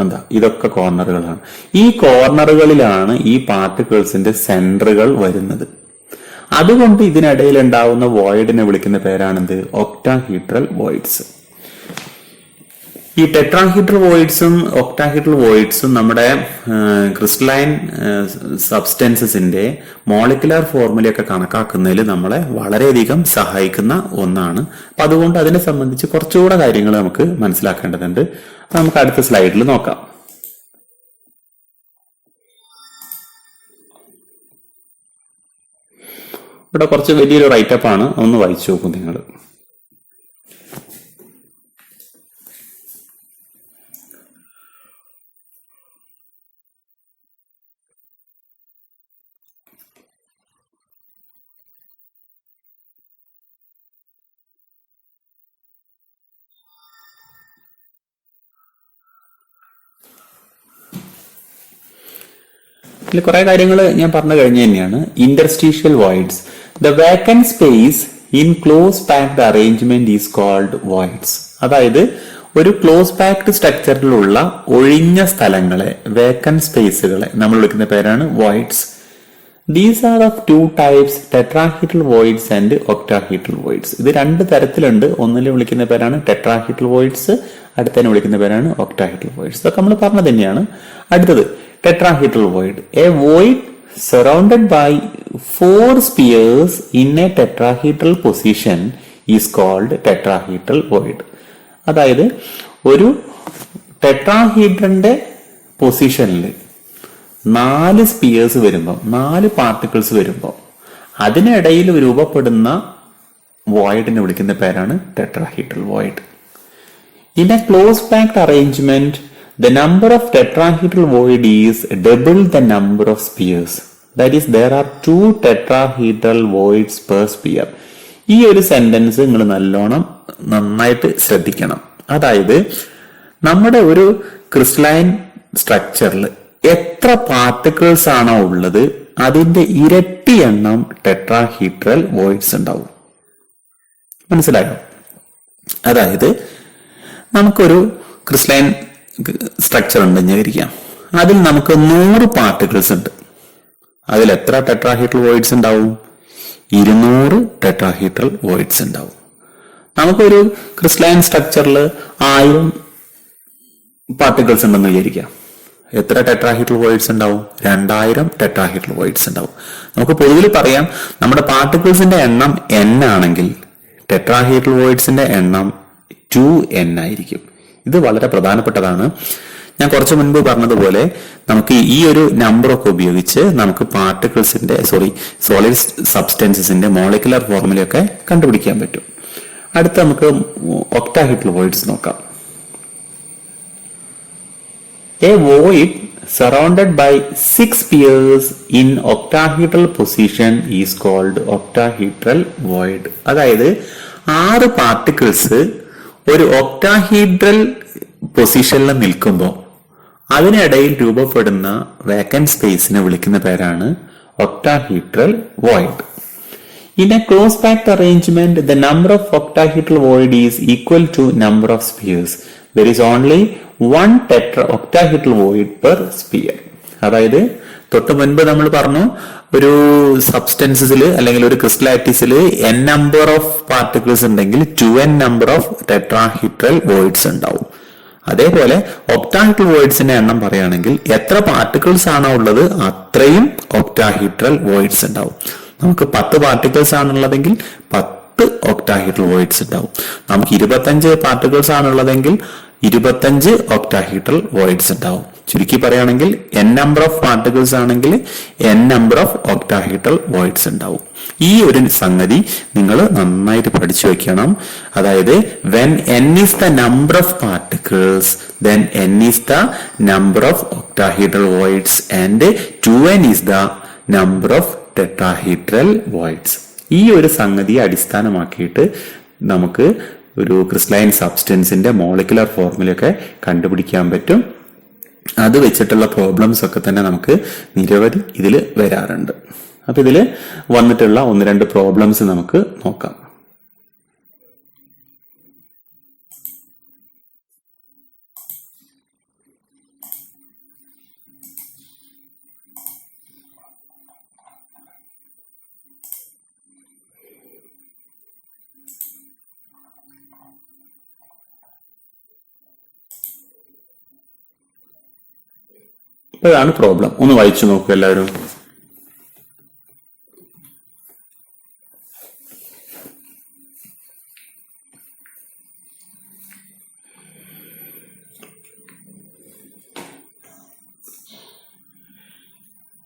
എന്താ, ഇതൊക്കെ കോർണറുകളാണ്. ഈ കോർണറുകളിലാണ് ഈ പാർട്ടിക്കിൾസിന്റെ സെന്ററുകൾ വരുന്നത്. അതുകൊണ്ട് ഇതിനിടയിൽ ഉണ്ടാവുന്ന വോയിഡിനെ വിളിക്കുന്ന പേരാണെന്ത്? Octahedral voids. ഈ ടെട്രാഹീഡ്രൽ വോയിഡ്സും ഒക്ടാഹീഡ്രൽ വോയിഡ്സും നമ്മുടെ ക്രിസ്റ്റലൈൻ സബ്സ്റ്റൻസസിന്റെ മോളിക്കുലർ ഫോർമുലയൊക്കെ കണക്കാക്കുന്നതിൽ നമ്മളെ വളരെയധികം സഹായിക്കുന്ന ഒന്നാണ്. അപ്പൊ അതുകൊണ്ട് അതിനെ സംബന്ധിച്ച് കുറച്ചുകൂടെ കാര്യങ്ങൾ നമുക്ക് മനസ്സിലാക്കേണ്ടതുണ്ട്. നമുക്ക് അടുത്ത സ്ലൈഡിൽ നോക്കാം. ഇവിടെ കുറച്ച് വലിയൊരു റൈറ്റപ്പ് ആണ്, ഒന്ന് വായിച്ചു നോക്കും നിങ്ങൾ. ഇതിൽ കുറെ കാര്യങ്ങൾ ഞാൻ പറഞ്ഞു കഴിഞ്ഞു തന്നെയാണ്. Interstitial voids. The vacant space in close packed arrangement is called voids. അതായത് ഒരു ക്ലോസ് പാക്ഡ് സ്ട്രക്ചറിലുള്ള ഒഴിഞ്ഞ സ്ഥലങ്ങളെ, വേക്കന്റ് സ്പേസുകളെ നമ്മൾ വിളിക്കുന്ന പേരാണ് voids. These are of 2 types, tetrahedral voids and octahedral voids. ഇത് 2 തരത്തിലുണ്ട്. ഒന്നിൽ വിളിക്കുന്ന പേരാണ് ടെട്രാഹീഡ്രൽ വോയിഡ്സ്, അടുത്തതിനെ വിളിക്കുന്ന പേരാണ് ഒക്ടാഹീഡ്രൽ വോയിഡ്സ്. ഇതൊക്കെ നമ്മൾ പറഞ്ഞു തന്നെയാണ്. അടുത്തത് tetrahedral void. A void surrounded by 4 spheres in a tetrahedral position is called tetrahedral void. അതായത് ഒരു ടെട്രാഹീഡ്രന്റെ പൊസിഷനിൽ 4 സ്പിയേഴ്സ് വരുമ്പോൾ, 4 പാർട്ടിക്കിൾസ് വരുമ്പോൾ അതിനിടയിൽ രൂപപ്പെടുന്ന വോയിഡിനെ വിളിക്കുന്ന പേരാണ് tetrahedral void. In A close packed arrangement the number of tetrahedral void is double the number of spheres. That is, there are 2 tetrahedral voids per sphere. ഈ ഒരു സെന്റൻസ് നിങ്ങൾ നന്നായിട്ട് ശ്രദ്ധിക്കണം. അതായത് നമ്മുടെ ഒരു ക്രിസ്റ്റലൈൻ സ്ട്രക്ചറിൽ എത്ര പാർട്ടിക്കിൾസ് ആണോ ഉള്ളത് അതിന്റെ ഇരട്ടി എണ്ണം ടെട്രാഹീഡ്രൽ വോയിഡ്സ് ഉണ്ടാവും. മനസ്സിലായോ? അതായത് നമുക്കൊരു ക്രിസ്റ്റലൈൻ സ്ട്രക്ചർ ഉണ്ടെന്ന് വിചാരിക്കാം. അതിൽ നമുക്ക് 100 പാർട്ടിക്കിൾസ് ഉണ്ട്. അതിൽ എത്ര ടെട്രാഹീഡ്രൽ വോയിഡ്സ് ഉണ്ടാവും? 200 ടെട്രാഹീഡ്രൽ വോയിഡ്സ് ഉണ്ടാവും. നമുക്കൊരു ക്രിസ്റ്റലൈൻ സ്ട്രക്ചറിൽ 1000 പാർട്ടിക്കിൾസ് ഉണ്ടെന്ന് വിചാരിക്കാം. എത്ര ടെട്രാഹീഡ്രൽ വോയിഡ്സ് ഉണ്ടാവും? 2000 ടെട്രാഹീഡ്രൽ വോയിഡ്സ് ഉണ്ടാവും. നമുക്ക് പൊതുവിൽ പറയാം, നമ്മുടെ പാർട്ടിക്കിൾസിന്റെ എണ്ണം n ആണെങ്കിൽ ടെട്രാഹീഡ്രൽ വോയിഡ്സിന്റെ എണ്ണം 2n ആയിരിക്കും. ഇത് വളരെ പ്രധാനപ്പെട്ടതാണ്. ഞാൻ കുറച്ചു മുൻപ് പറഞ്ഞതുപോലെ നമുക്ക് ഈ ഒരു നമ്പർ ഒക്കെ ഉപയോഗിച്ച് നമുക്ക് പാർട്ടിക്കിൾസിന്റെ സോളിഡ് സബ്സ്റ്റൻസസിന്റെ മോളിക്കുലർ ഫോർമുലയൊക്കെ കണ്ടുപിടിക്കാൻ പറ്റും. അടുത്ത നമുക്ക് ഒക്ടാഹീഡ്രൽ വോയിഡ്സ് നോക്കാം. A void surrounded by 6 spheres in octahedral position is called octahedral void. അതായത് 6 പാർട്ടിക്കിൾസ് ഒരു ഒക്ടാഹീഡ്രൽ പൊസിഷനിൽ നിൽക്കുമ്പോൾ അതിനിടയിൽ രൂപപ്പെടുന്ന വേക്കന്റ് സ്പേസിനെ വിളിക്കുന്ന പേരാണ് octahedral void. In a close-packed arrangement, the number of octahedral void is equal to number of spheres. There is only one octahedral void per sphere. അതായത് തൊട്ട് മുൻപ് നമ്മൾ പറഞ്ഞു ഒരു സബ്സ്റ്റൻസിൽ അല്ലെങ്കിൽ ഒരു ക്രിസ്റ്റലാറ്റിസിൽ n നമ്പർ ഓഫ് പാർട്ടിക്കിൾസ് ഉണ്ടെങ്കിൽ 2n number of tetrahedral voids ഉണ്ടാവും. അതേപോലെ ഒക്ടാഹീഡ്രൽ വോയിഡ്സിന്റെ എണ്ണം പറയുകയാണെങ്കിൽ എത്ര പാർട്ടിക്കിൾസ് ആണോ ഉള്ളത് അത്രയും ഒക്ടാഹീഡ്രൽ വോയിഡ്സ് ഉണ്ടാവും. നമുക്ക് 10 പാർട്ടിക്കിൾസ് ആണുള്ളതെങ്കിൽ 10 ഒക്ടാഹീഡ്രൽ വോയിഡ്സ് ഉണ്ടാവും. നമുക്ക് 25 പാർട്ടിക്കിൾസ് ആണുള്ളതെങ്കിൽ 25 ഒക്ടാഹീഡ്രൽ വോയിഡ്സ് ഉണ്ടാവും. ചുരുക്കി പറയുകയാണെങ്കിൽ n നമ്പർ ഓഫ് പാർട്ടിക്കിൾസ് ആണെങ്കിൽ n number of octahedral voids ഉണ്ടാവും. ഈ ഒരു സംഗതി നിങ്ങൾ നന്നായിട്ട് പഠിച്ചു വെക്കണം. അതായത് when n is the number of particles then n is the number of octahedral voids and 2n is the number of tetrahedral voids. ഈ ഒരു സംഗതിയെ അടിസ്ഥാനമാക്കിയിട്ട് നമുക്ക് ഒരു ക്രിസ്റ്റലൈൻ സബ്സ്റ്റൻസിന്റെ മോളിക്കുലർ ഫോർമുലയൊക്കെ കണ്ടുപിടിക്കാൻ പറ്റും. അത് വെച്ചിട്ടുള്ള പ്രോബ്ലംസ് ഒക്കെ തന്നെ നമുക്ക് നിരവധി ഇതിൽ വരാറുണ്ട്. അപ്പൊ ഇതിൽ വന്നിട്ടുള്ള 1-2 പ്രോബ്ലംസ് നമുക്ക് നോക്കാം. ഇതാണ് പ്രോബ്ലം. ഒന്ന് വായിച്ചു നോക്കൂ എല്ലാവരും.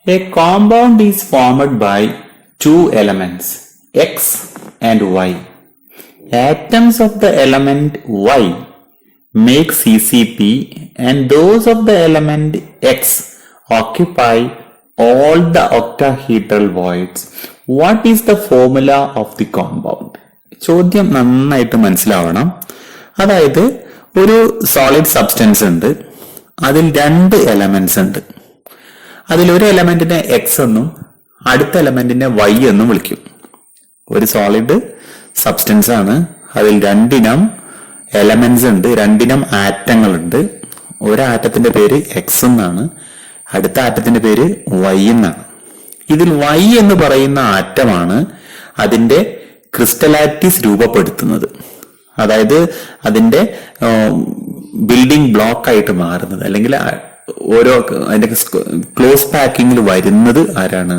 A compound is formed by 2 elements, X and Y. Atoms of the element Y make CCP and those of the element X occupy all the octahedral voids. What is the formula of the compound? ചോദ്യം നന്നായിട്ട് മനസ്സിലാവണം. അതായത് ഒരു സോളിഡ് സബ്സ്റ്റൻസ് ഉണ്ട്, അതിൽ 2 എലമെന്റ്സ് ഉണ്ട്. അതിലൊരു എലമെന്റിനെ എക്സ് എന്നും അടുത്ത എലമെന്റിനെ വൈ എന്നും വിളിക്കും. ഒരു സോളിഡ് സബ്സ്റ്റൻസ് ആണ്, അതിൽ 2 ഇനം എലമെന്റ്സ് ഉണ്ട്, 2 ഇനം ആറ്റങ്ങളുണ്ട്. ഒരു ആറ്റത്തിന്റെ പേര് എക്സ് എന്നാണ്, അടുത്ത ആറ്റത്തിന്റെ പേര് വൈ എന്നാണ്. ഇതിൽ വൈ എന്ന് പറയുന്ന ആറ്റമാണ് അതിന്റെ ക്രിസ്റ്റലാറ്റിസ് രൂപപ്പെടുത്തുന്നത്. അതായത് അതിന്റെ ബിൽഡിംഗ് ബ്ലോക്ക് ആയിട്ട് മാറുന്നത്, അല്ലെങ്കിൽ ഓരോ അതിന്റെ ക്ലോസ് പാക്കിങ്ങിൽ വരുന്നത് ആരാണ്?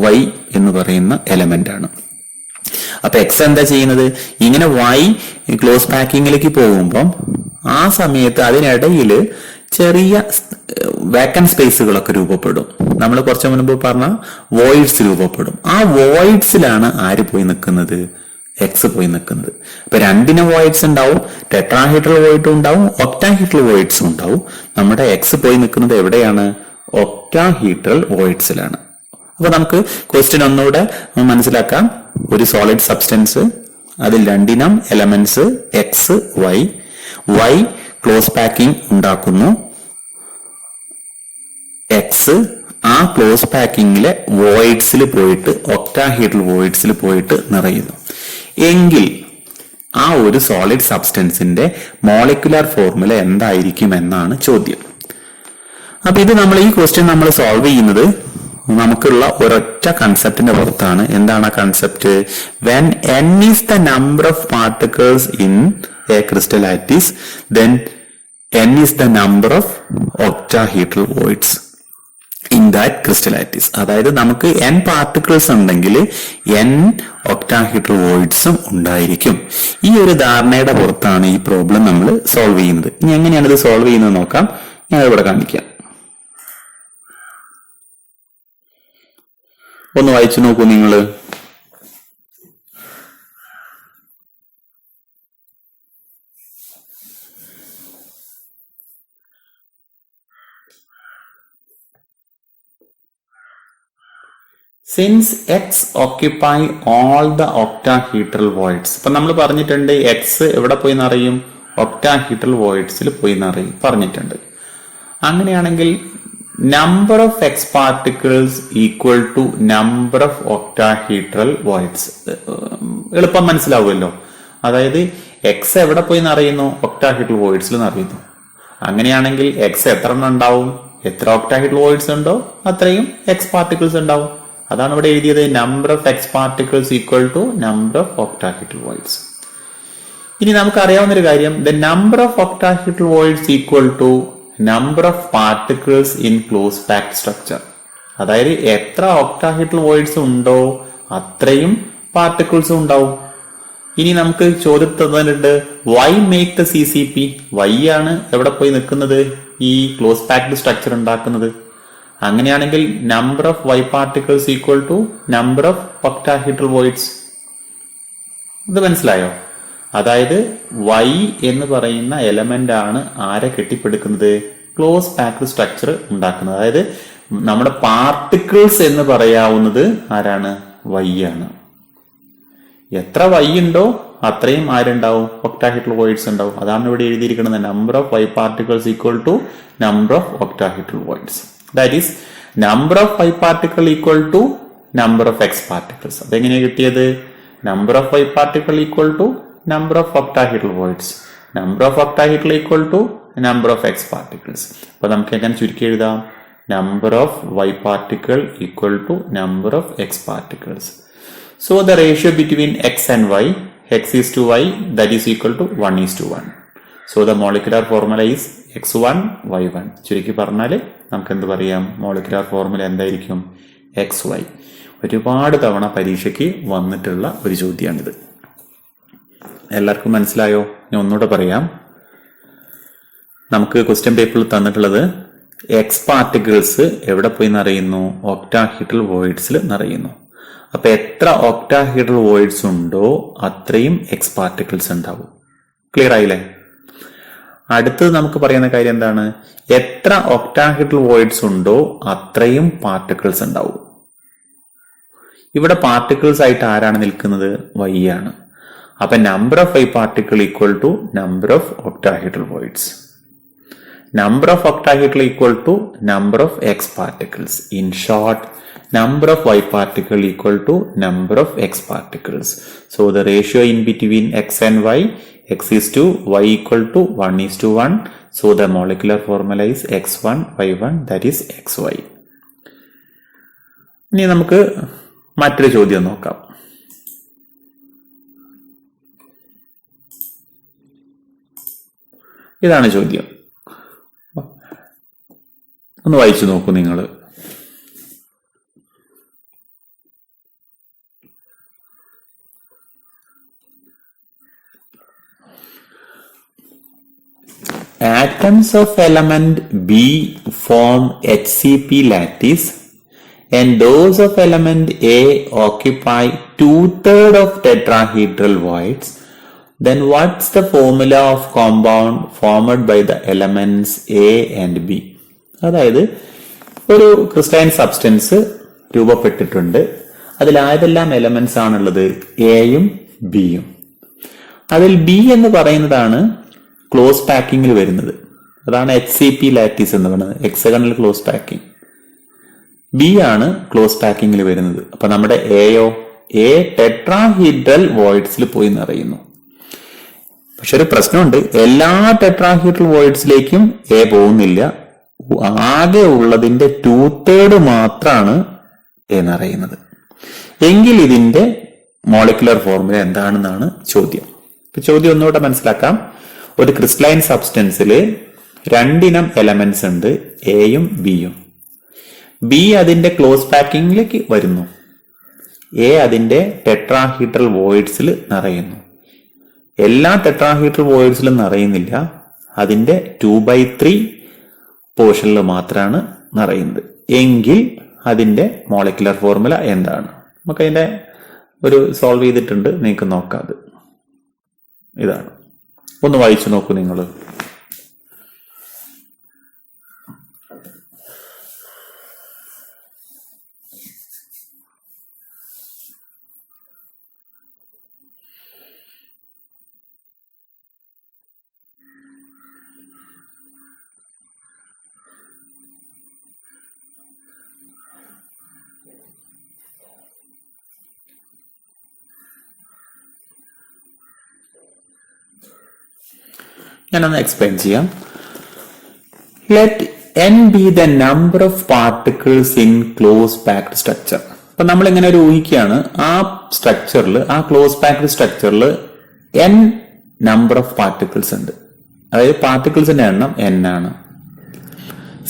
വൈ എന്ന് പറയുന്ന എലമെന്റ് ആണ്. അപ്പൊ എക്സ് എന്താ ചെയ്യുന്നത്? ഇങ്ങനെ വൈ ക്ലോസ് പാക്കിങ്ങിലേക്ക് പോകുമ്പം ആ സമയത്ത് അതിനിടയിൽ ചെറിയ വേക്കന്റ് സ്പേസുകളൊക്കെ രൂപപ്പെടും. നമ്മൾ കുറച്ചു മുൻപ് പറഞ്ഞ വോയിഡ്സ് രൂപപ്പെടും. ആ വോയിഡ്സിലാണ് ആര് പോയി നിൽക്കുന്നത്? എക്സ് പോയി നിൽക്കുന്നത്. അപ്പൊ 2 വോയിഡ്സ് ഉണ്ടാവും, ടെട്രാഹീഡ്രൽ വോയിഡും ഉണ്ടാവും, ഒക്ടാഹീഡ്രൽ വോയിഡ്സും ഉണ്ടാവും. നമ്മുടെ എക്സ് പോയി നിൽക്കുന്നത് എവിടെയാണ്? ഒക്ടാഹീഡ്രൽ വോയിഡ്സിലാണ്. അപ്പൊ നമുക്ക് ക്വസ്റ്റ്യൻ ഒന്നുകൂടെ മനസ്സിലാക്കാം. ഒരു സോളിഡ് സബ്സ്റ്റൻസ്, അതിൽ 2 ഇനം elements X Y. Y close packing ഉണ്ടാക്കുന്നു, എക്സ് ആ ക്ലോസ് പാക്കിങ്ങിലെ വോയിഡ്സിൽ പോയിട്ട് ഒക്ടാഹീഡ്രൽ വോയിഡ്സിൽ പോയിട്ട് നിറയുന്നു. എങ്കിൽ ആ ഒരു സോളിഡ് സബ്സ്റ്റൻസിന്റെ മോളിക്കുലർ ഫോർമുല എന്തായിരിക്കും എന്നാണ് ചോദ്യം. അപ്പൊ ഇത് നമ്മൾ ഈ ക്വസ്റ്റ്യൻ നമ്മൾ സോൾവ് ചെയ്യുന്നത് നമുക്കുള്ള ഒരൊറ്റ കൺസെപ്റ്റിന്റെ പുറത്താണ്. എന്താണ് ആ concept? When n is the number of particles in a crystal lattice then n is the number of octahedral voids in that crystal lattice. അതായത് നമുക്ക് n പാർട്ടിക്കിൾസ് ഉണ്ടെങ്കിൽ n ഒക്ടാഹീഡ്രൽ വോയിഡ്സും ഉണ്ടായിരിക്കും. ഈ ഒരു ധാരണയുടെ പുറത്താണ് ഈ പ്രോബ്ലം നമ്മൾ സോൾവ് ചെയ്യുന്നത്. ഇനി എങ്ങനെയാണ് ഇത് സോൾവ് ചെയ്യുന്നത് നോക്കാം. ഞാൻ ഇവിടെ കാണിക്കാം. ഒന്ന് വായിച്ചു നോക്കൂ നിങ്ങൾ. Since X occupy all the octahedral voids. ഇപ്പൊ നമ്മൾ പറഞ്ഞിട്ടുണ്ട് എക്സ് എവിടെ പോയി നിറയും? ഒക്ടാഹീഡ്രൽ വോയിഡ്സിൽ പോയി നിറയും പറഞ്ഞിട്ടുണ്ട്. അങ്ങനെയാണെങ്കിൽ number of X particles equal to number of octahedral voids. എളുപ്പം മനസ്സിലാവുമല്ലോ. അതായത് എക്സ് എവിടെ പോയി നിറയുന്നു? ഒക്ടാഹീഡ്രൽ വോയിഡ്സിൽ നിറയുന്നു. അങ്ങനെയാണെങ്കിൽ എക്സ് എത്ര എണ്ണം ഉണ്ടാവും? എത്ര ഒക്ടാഹീഡ്രൽ വോയിഡ്സ് ഉണ്ടോ അത്രയും എക്സ് പാർട്ടിക്കിൾസ് ഉണ്ടാവും. അതാണ് ഇവിടെ എഴുതിയത്. Number of X particles equal to number of octahedral voids. ഇനി നമുക്ക് അറിയാവുന്ന ഒരു കാര്യം, the number of octahedral voids equal to number of particles in close packed structure. അതായത് എത്ര ഒക്ടാഹീഡ്രൽ വോയിഡ്സ് ഉണ്ടോ അത്രയും പാർട്ടിക്കിൾസും ഉണ്ടാവും. ഇനി നമുക്ക് ചോദ്യം തന്നിട്ടുണ്ട്, Y make the CCP? Y ആണ് എവിടെ പോയി നിൽക്കുന്നത്? ഈ ക്ലോസ് പാക്ഡ് സ്ട്രക്ചർ ഉണ്ടാക്കുന്നത്. അങ്ങനെയാണെങ്കിൽ number of Y particles equal to number of octahedral voids. ഇത് മനസ്സിലായോ? അതായത് വൈ എന്ന് പറയുന്ന എലമെന്റ് ആണ് ആരെ കെട്ടിപ്പടുക്കുന്നത്? ക്ലോസ് പാക്ഡ് സ്ട്രക്ചർ ഉണ്ടാക്കുന്നത്. അതായത് നമ്മുടെ പാർട്ടിക്കിൾസ് എന്ന് പറയാവുന്നത് ആരാണ്? വൈ ആണ്. എത്ര വൈ ഉണ്ടോ അത്രയും ആരുണ്ടാവും? ഒക്ടാഹീഡ്രൽ വോയിഡ്സ് ഉണ്ടാവും. അതാണ് ഇവിടെ എഴുതിയിരിക്കുന്നത്. Number of Y particles equal to number of octahedral voids. That is number of y particle equal to number of x particles. അതെങ്ങനെയാണ് കിട്ടിയത്? number of y particle equal to number of octahedral voids. number of octahedral equal to number of x particles. അപ്പോൾ നമുക്ക് എങ്ങനെ ചുരുക്കി എഴുതാം? number of y particle equal to number of x particles. So the ratio between x and y, x is to y, that is equal to 1 is to 1. So the molecular formula is x1 y1. ചുരുക്കി പറഞ്ഞാൽ നമുക്ക് എന്ത് പറയാം? മോളിക്കുലാർ ഫോർമുല എന്തായിരിക്കും? XY. ഒരുപാട് തവണ പരീക്ഷയ്ക്ക് വന്നിട്ടുള്ള ഒരു ചോദ്യമാണിത്. എല്ലാവർക്കും മനസ്സിലായോ? ഞാൻ ഒന്നുകൂടെ പറയാം. നമുക്ക് ക്വസ്റ്റ്യൻ പേപ്പറിൽ തന്നിട്ടുള്ളത് എക്സ് പാർട്ടിക്കിൾസ് എവിടെ പോയി നിറയുന്നു? ഒക്ടാഹീഡ്രൽ വോയിഡ്സിൽ നിറയുന്നു. അപ്പൊ എത്ര ഒക്ടാഹീഡ്രൽ വോയിഡ്സ് ഉണ്ടോ അത്രയും എക്സ് പാർട്ടിക്കിൾസ് ഉണ്ടാവും. ക്ലിയർ ആയില്ലേ? അടുത്തത് നമുക്ക് പറയുന്ന കാര്യം എന്താണ്? എത്ര ഒക്ടാഹീഡ്രൽ വോയിഡ്സ് ഉണ്ടോ അത്രയും പാർട്ടിക്കിൾസ് ഉണ്ടാവും. ഇവിടെ പാർട്ടിക്കിൾസ് ആയിട്ട് ആരാണ് നിൽക്കുന്നത്? വൈ ആണ്. അപ്പൊ number of Y particle equal to number of octahedral voids. Number of octahedral equal to number of X particles. In short, number of y particle equal to number of x particles. So the ratio in between x and y, x is to y equal to 1 is to 1. So the molecular formula is x1 y1, that is xy. ഇനി നമുക്ക് മറ്റൊരു ചോദ്യം നോക്കാം. ഇതാണ് ചോദ്യം. ഒന്ന് വായിച്ചു നോക്കൂ നിങ്ങൾ. Atoms of element B form HCP lattice and those of element A occupy 2/3 of tetrahedral voids. Then what's the formula of compound formed by the elements A and B? അതായത് ഒരു ക്രിസ്റ്റൈൻ സബ്സ്റ്റൻസ് രൂപപ്പെട്ടിട്ടുണ്ട്. അതിൽ ഏതെല്ലാം എലമെന്റ്സ് ആണുള്ളത്? എയും ബിയും. അതിൽ ബി എന്ന് പറയുന്നതാണ് ക്ലോസ് പാക്കിങ്ങിൽ വരുന്നത്. അതാണ് HCP ലാറ്റിസ് എന്ന് പറയുന്നത്, ഹെക്സഗണൽ ക്ലോസ് പാക്കിംഗ്. ബി ആണ് ക്ലോസ് പാക്കിങ്ങിൽ വരുന്നത്. അപ്പൊ നമ്മുടെ എയോ? എ ടെട്രാഹീഡ്രൽ വോയിഡ്സിൽ പോയി നിറയുന്നു. പക്ഷെ ഒരു പ്രശ്നമുണ്ട്, എല്ലാ ടെട്രാഹീഡ്രൽ വോയിഡ്സിലേക്കും എ പോകുന്നില്ല. ആകെ ഉള്ളതിന്റെ 2/3 മാത്രമാണ് എ നിറയുന്നത്. എങ്കിൽ ഇതിന്റെ മോളിക്കുലർ ഫോർമുല എന്താണെന്നാണ് ചോദ്യം. ചോദ്യം ഒന്നുകൂടെ മനസ്സിലാക്കാം. ഒരു ക്രിസ്റ്റലൈൻ സബ്സ്റ്റൻസിൽ രണ്ടിനം എലമെന്റ്സ് ഉണ്ട്, എയും ബിയും. ബി അതിന്റെ ക്ലോസ് പാക്കിങ്ങിലേക്ക് വരുന്നു, എ അതിന്റെ ടെട്രാഹീഡ്രൽ വോയിഡ്സിൽ നിറയുന്നു. എല്ലാ ടെട്രാഹീഡ്രൽ വോയിഡ്സിലും നിറയുന്നില്ല. അതിന്റെ 2/3 പോർഷനിൽ മാത്രമാണ് നിറയുന്നത് എങ്കിൽ അതിന്റെ മോളിക്കുലർ ഫോർമുല എന്താണ്? നമുക്ക് അതിന്റെ ഒരു സോൾവ് ചെയ്തിട്ടുണ്ട്, നിങ്ങൾക്ക് നോക്കാം. അത് ഇതാണ്, ഒന്ന് വായിച്ചു നോക്കൂ നിങ്ങൾ. ഞാനൊന്ന് എക്സ്പ്ലെയിൻ ചെയ്യാം. Let n be the number of particles in close packed structure. അപ്പൊ നമ്മൾ ഇങ്ങനെ ഒരു ഊഹിക്കുകയാണ്, ആ സ്ട്രക്ചറിൽ, ആ ക്ലോസ് പാക്ഡ് സ്ട്രക്ചറിൽ n നമ്പർ ഓഫ് പാർട്ടിക്കിൾസ് ഉണ്ട്. അതായത് പാർട്ടിക്കിൾസിന്റെ എണ്ണം n ആണ്.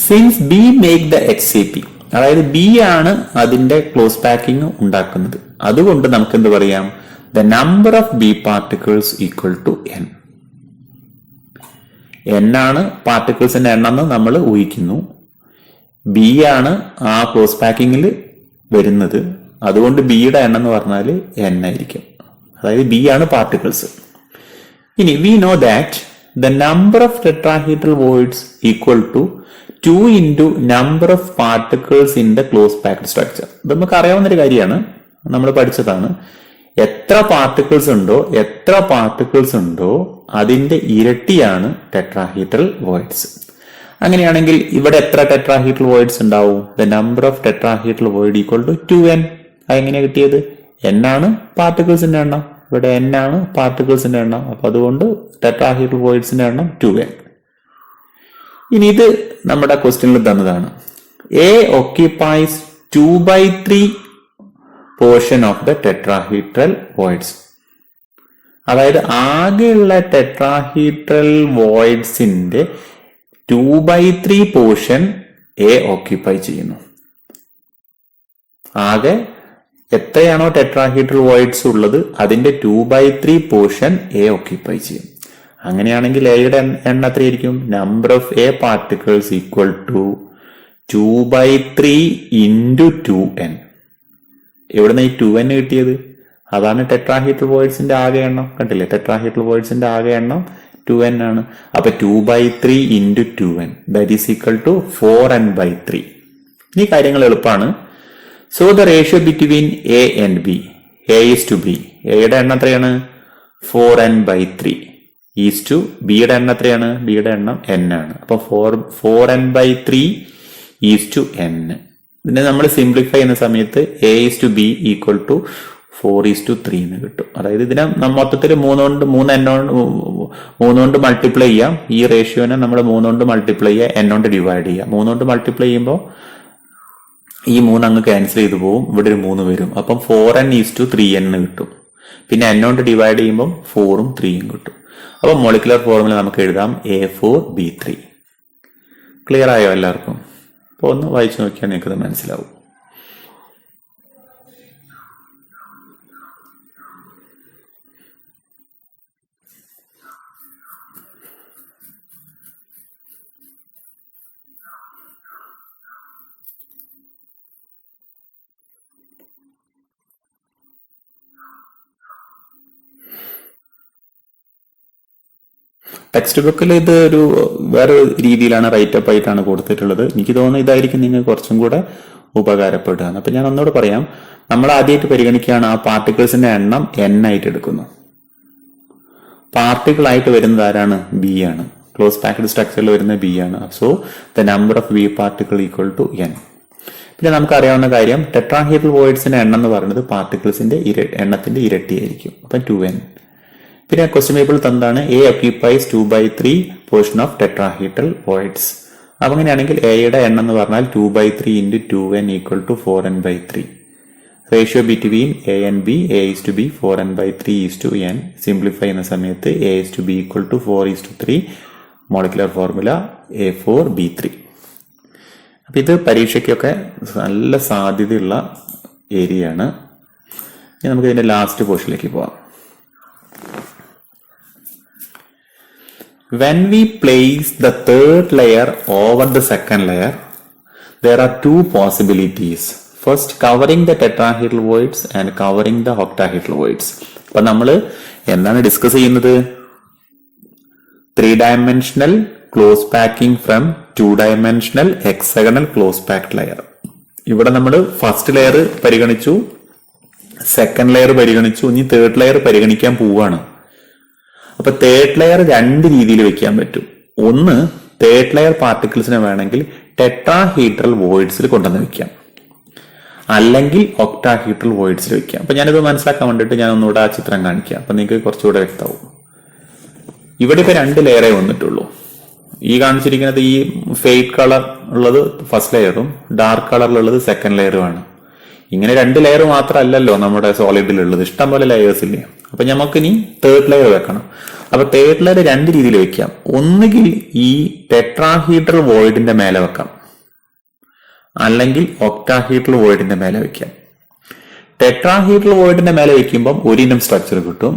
Since b make the HCP, അതായത് b ആണ് അതിന്റെ ക്ലോസ് പാക്കിംഗ് ഉണ്ടാക്കുന്നത്, അതുകൊണ്ട് നമുക്ക് എന്ത് പറയാം? The number of b particles equal to n. n ആണ് പാർട്ടിക്കിൾസിന്റെ എണ്ണം എന്ന് നമ്മൾ ഊഹിക്കുന്നു. ബി ആണ് ആ ക്ലോസ് പാക്കിങ്ങിൽ വരുന്നത്, അതുകൊണ്ട് ബിയുടെ എണ്ണം എന്ന് പറഞ്ഞാൽ n ആയിരിക്കും. അതായത് ബി ആണ് പാർട്ടിക്കിൾസ്. ഇനി we know that the number of tetrahedral voids equal to 2 into number of particles in the close packed structure. ഇത് നമുക്ക് അറിയാവുന്ന ഒരു കാര്യമാണ്, നമ്മൾ പഠിച്ചതാണ്. എത്ര പാർട്ടിക്കിൾസ് ഉണ്ടോ അതിന്റെ ഇരട്ടിയാണ് ടെട്രാഹീഡ്രൽ വോയിഡ്സ്. അങ്ങനെയാണെങ്കിൽ ഇവിടെ എത്ര ടെട്രാഹീഡ്രൽ വോയിഡ്സ് ഉണ്ടാവും? The number of tetrahedral void equal to 2n. അതെങ്ങനെയാണ് കിട്ടിയത്? n ആണ് പാർട്ടിക്കിൾസിന്റെ എണ്ണം, ഇവിടെ n ആണ് പാർട്ടിക്കിൾസിന്റെ എണ്ണം, അപ്പൊ അതുകൊണ്ട് ടെട്രാഹീഡ്രൽ വോയിഡ്സിന്റെ എണ്ണം 2n. ഇനി ഇത് നമ്മുടെ ക്വസ്റ്റ്യനിൽ തന്നതാണ്. A occupies 2/3 portion of the tetrahedral voids. അതായത് ആകെയുള്ള ടെട്രാഹീഡ്രൽ വോയിഡ്സിന്റെ 2/3 പോർഷൻ എ ഓക്യുപ്പൈ ചെയ്യുന്നു. ആകെ എത്രയാണോ ടെട്രാഹീഡ്രൽ വോയിഡ്സ് ഉള്ളത് അതിന്റെ 2/3 പോർഷൻ എ ഓക്യുപ്പൈ ചെയ്യും. അങ്ങനെയാണെങ്കിൽ എയുടെ എണ്ണം എത്രയായിരിക്കും? Number of A particles equal to 2/3 into 2n. എവിടുന്ന ഈ 2n കിട്ടിയത്? അതാണ് ടെട്രാഹീഡ്രൽ വോയിഡ്സിന്റെ ആകെ എണ്ണം. കണ്ടില്ലേ, ടെട്രാഹീഡ്രൽ വോയിഡ്സിന്റെ ആകെ എണ്ണം 2n ആണ്. അപ്പൊ 2/3 into 2n that is equal to 4n/3. ഈ കാര്യങ്ങൾ എളുപ്പമാണ്. So the ratio between A and B, A is to B, എയുടെ എണ്ണം എത്രയാണ്? 4n/3 ഈസ് ടു ബിയുടെ എണ്ണം എത്രയാണ്? ബിയുടെ എണ്ണം n ആണ്. അപ്പൊ 4n/3 ഈസ് ടു n. ഇതിനെ നമ്മൾ സിംപ്ലിഫൈ ചെയ്യുന്ന സമയത്ത് A is to B equal to 4:3 എന്ന് കിട്ടും. അതായത് ഇതിനെ മൊത്തത്തിൽ 3 കൊണ്ട് മൾട്ടിപ്ലൈ ചെയ്യാം. ഈ റേഷ്യോനെ നമ്മൾ 3 കൊണ്ട് മൾട്ടിപ്ലൈ ചെയ്യുക, n കൊണ്ട് ഡിവൈഡ് ചെയ്യുക. 3 കൊണ്ട് മൾട്ടിപ്ലൈ ചെയ്യുമ്പോൾ ഈ 3 അങ്ങ് ക്യാൻസൽ ചെയ്ത് പോകും, ഇവിടെ ഒരു 3 വരും. അപ്പം 4n/3n എന്ന് കിട്ടും. പിന്നെ n കൊണ്ട് ഡിവൈഡ് ചെയ്യുമ്പോൾ 4ഉം 3ഉം കിട്ടും. അപ്പം മോളിക്കുലർ ഫോർമുല നമുക്ക് എഴുതാം A4B3. ക്ലിയർ ആയോ എല്ലാവർക്കും? അപ്പോൾ ഒന്ന് വായിച്ചു നോക്കിയാൽ നിങ്ങൾക്കത് മനസ്സിലാവും. ടെക്സ്റ്റ് ബുക്കിൽ ഇത് ഒരു വേറെ രീതിയിലാണ് റൈറ്റപ്പ് ആയിട്ടാണ് കൊടുത്തിട്ടുള്ളത്. എനിക്ക് തോന്നുന്നു ഇതായിരിക്കും നിങ്ങൾക്ക് കുറച്ചും കൂടെ ഉപകാരപ്പെടുക. അപ്പൊ ഞാൻ ഒന്നുകൂടെ പറയാം. നമ്മൾ ആദ്യമായിട്ട് പരിഗണിക്കുകയാണ് ആ പാർട്ടിക്കിൾസിന്റെ എണ്ണം n ആയിട്ട് എടുക്കുന്നു. പാർട്ടിക്കിൾ ആയിട്ട് വരുന്നത് ആരാണ്? ബി ആണ്. ക്ലോസ് പാക്ഡ് സ്ട്രക്ചറിൽ വരുന്ന ബി ആണ്. So the number of B particle equal to n. പിന്നെ നമുക്ക് അറിയാവുന്ന കാര്യം, ടെട്രാഹീഡ്രൽ വോയിഡ്സിന്റെ എണ്ണം എന്ന് പറയുന്നത് പാർട്ടിക്കിൾസിന്റെ എണ്ണത്തിന്റെ ഇരട്ടിയായിരിക്കും. അപ്പൊ 2n. പിന്നെ ക്വസ്റ്റ്യൻ പേപ്പറിൽ തന്നതാണ് A occupies 2/3 portion of tetrahedral voids. അപ്പൊ അങ്ങനെയാണെങ്കിൽ എയുടെ എണ്ണം എന്ന് പറഞ്ഞാൽ 2/3 into 2n equal to 4n/3. Ratio between A and B, A is to B 4n/3 is to n. Simplify ചെയ്യുന്ന സമയത്ത് A is to B equal to 4:3. Molecular formula A4B3. അപ്പൊ ഇത് പരീക്ഷയ്ക്കൊക്കെ നല്ല സാധ്യതയുള്ള ഏരിയ ആണ്. ഇനി നമുക്ക് ഇതിന്റെ ലാസ്റ്റ് പോർഷനിലേക്ക് പോവാം. when we place the third layer over the second layer, there are two possibilities. First, covering the tetrahedral voids and covering the octahedral voids. അപ്പൊ നമ്മൾ എന്താണ് ഡിസ്കസ് ചെയ്യുന്നത്? 3-dimensional close packing from 2-dimensional hexagonal close packed layer. ഇവിടെ നമ്മൾ ഫസ്റ്റ് ലെയർ പരിഗണിച്ചു, സെക്കൻഡ് ലെയർ പരിഗണിച്ചു, ഇനി തേർഡ് ലെയർ പരിഗണിക്കാൻ പോവുകയാണ്. അപ്പൊ തേർഡ് ലെയർ രണ്ട് രീതിയിൽ വെക്കാൻ പറ്റും. ഒന്ന്, തേർഡ് ലെയർ പാർട്ടിക്കിൾസിനെ വേണമെങ്കിൽ ടെട്രാഹീഡ്രൽ വോയിഡ്സിൽ കൊണ്ടുവന്ന് വെക്കാം, അല്ലെങ്കിൽ ഒക്ടാഹീഡ്രൽ വോയിഡ്സിൽ വെക്കാം. അപ്പൊ ഞാനിത് മനസ്സിലാക്കാൻ വേണ്ടിയിട്ട് ഞാൻ ഒന്നുകൂടെ ആ ചിത്രം കാണിക്കാം, അപ്പൊ നിങ്ങൾക്ക് കുറച്ചുകൂടെ വ്യക്തമാവും. ഇവിടെ ഇപ്പൊ രണ്ട് ലെയറേ വന്നിട്ടുള്ളൂ. ഈ കാണിച്ചിരിക്കുന്നത് ഈ ഫെയ്ഡ് കളർ ഉള്ളത് ഫസ്റ്റ് ലെയറും ഡാർക്ക് കളറിലുള്ളത് സെക്കൻഡ് ലെയറുമാണ്. ഇങ്ങനെ രണ്ട് ലെയർ മാത്രമല്ലല്ലോ നമ്മുടെ സോളിഡിലുള്ളത്, ഇഷ്ടം പോലെ ലെയേഴ്സ് ഇല്ലേ. അപ്പൊ നമുക്കിനി തേർഡ് ലെയർ വെക്കണം. അപ്പൊ തേർഡ് ലെയർ രണ്ട് രീതിയിൽ വെക്കാം. ഒന്നുകിൽ ഈ ടെട്രാഹീഡ്രൽ വോയിഡിന്റെ മേലെ വെക്കാം, അല്ലെങ്കിൽ ഒക്ടാഹീഡ്രൽ വോയിഡിന്റെ മേലെ വെക്കാം. ടെട്രാഹീഡ്രൽ വോയിഡിന്റെ മേലെ വെക്കുമ്പോൾ ഒരിനം സ്ട്രക്ചർ കിട്ടും,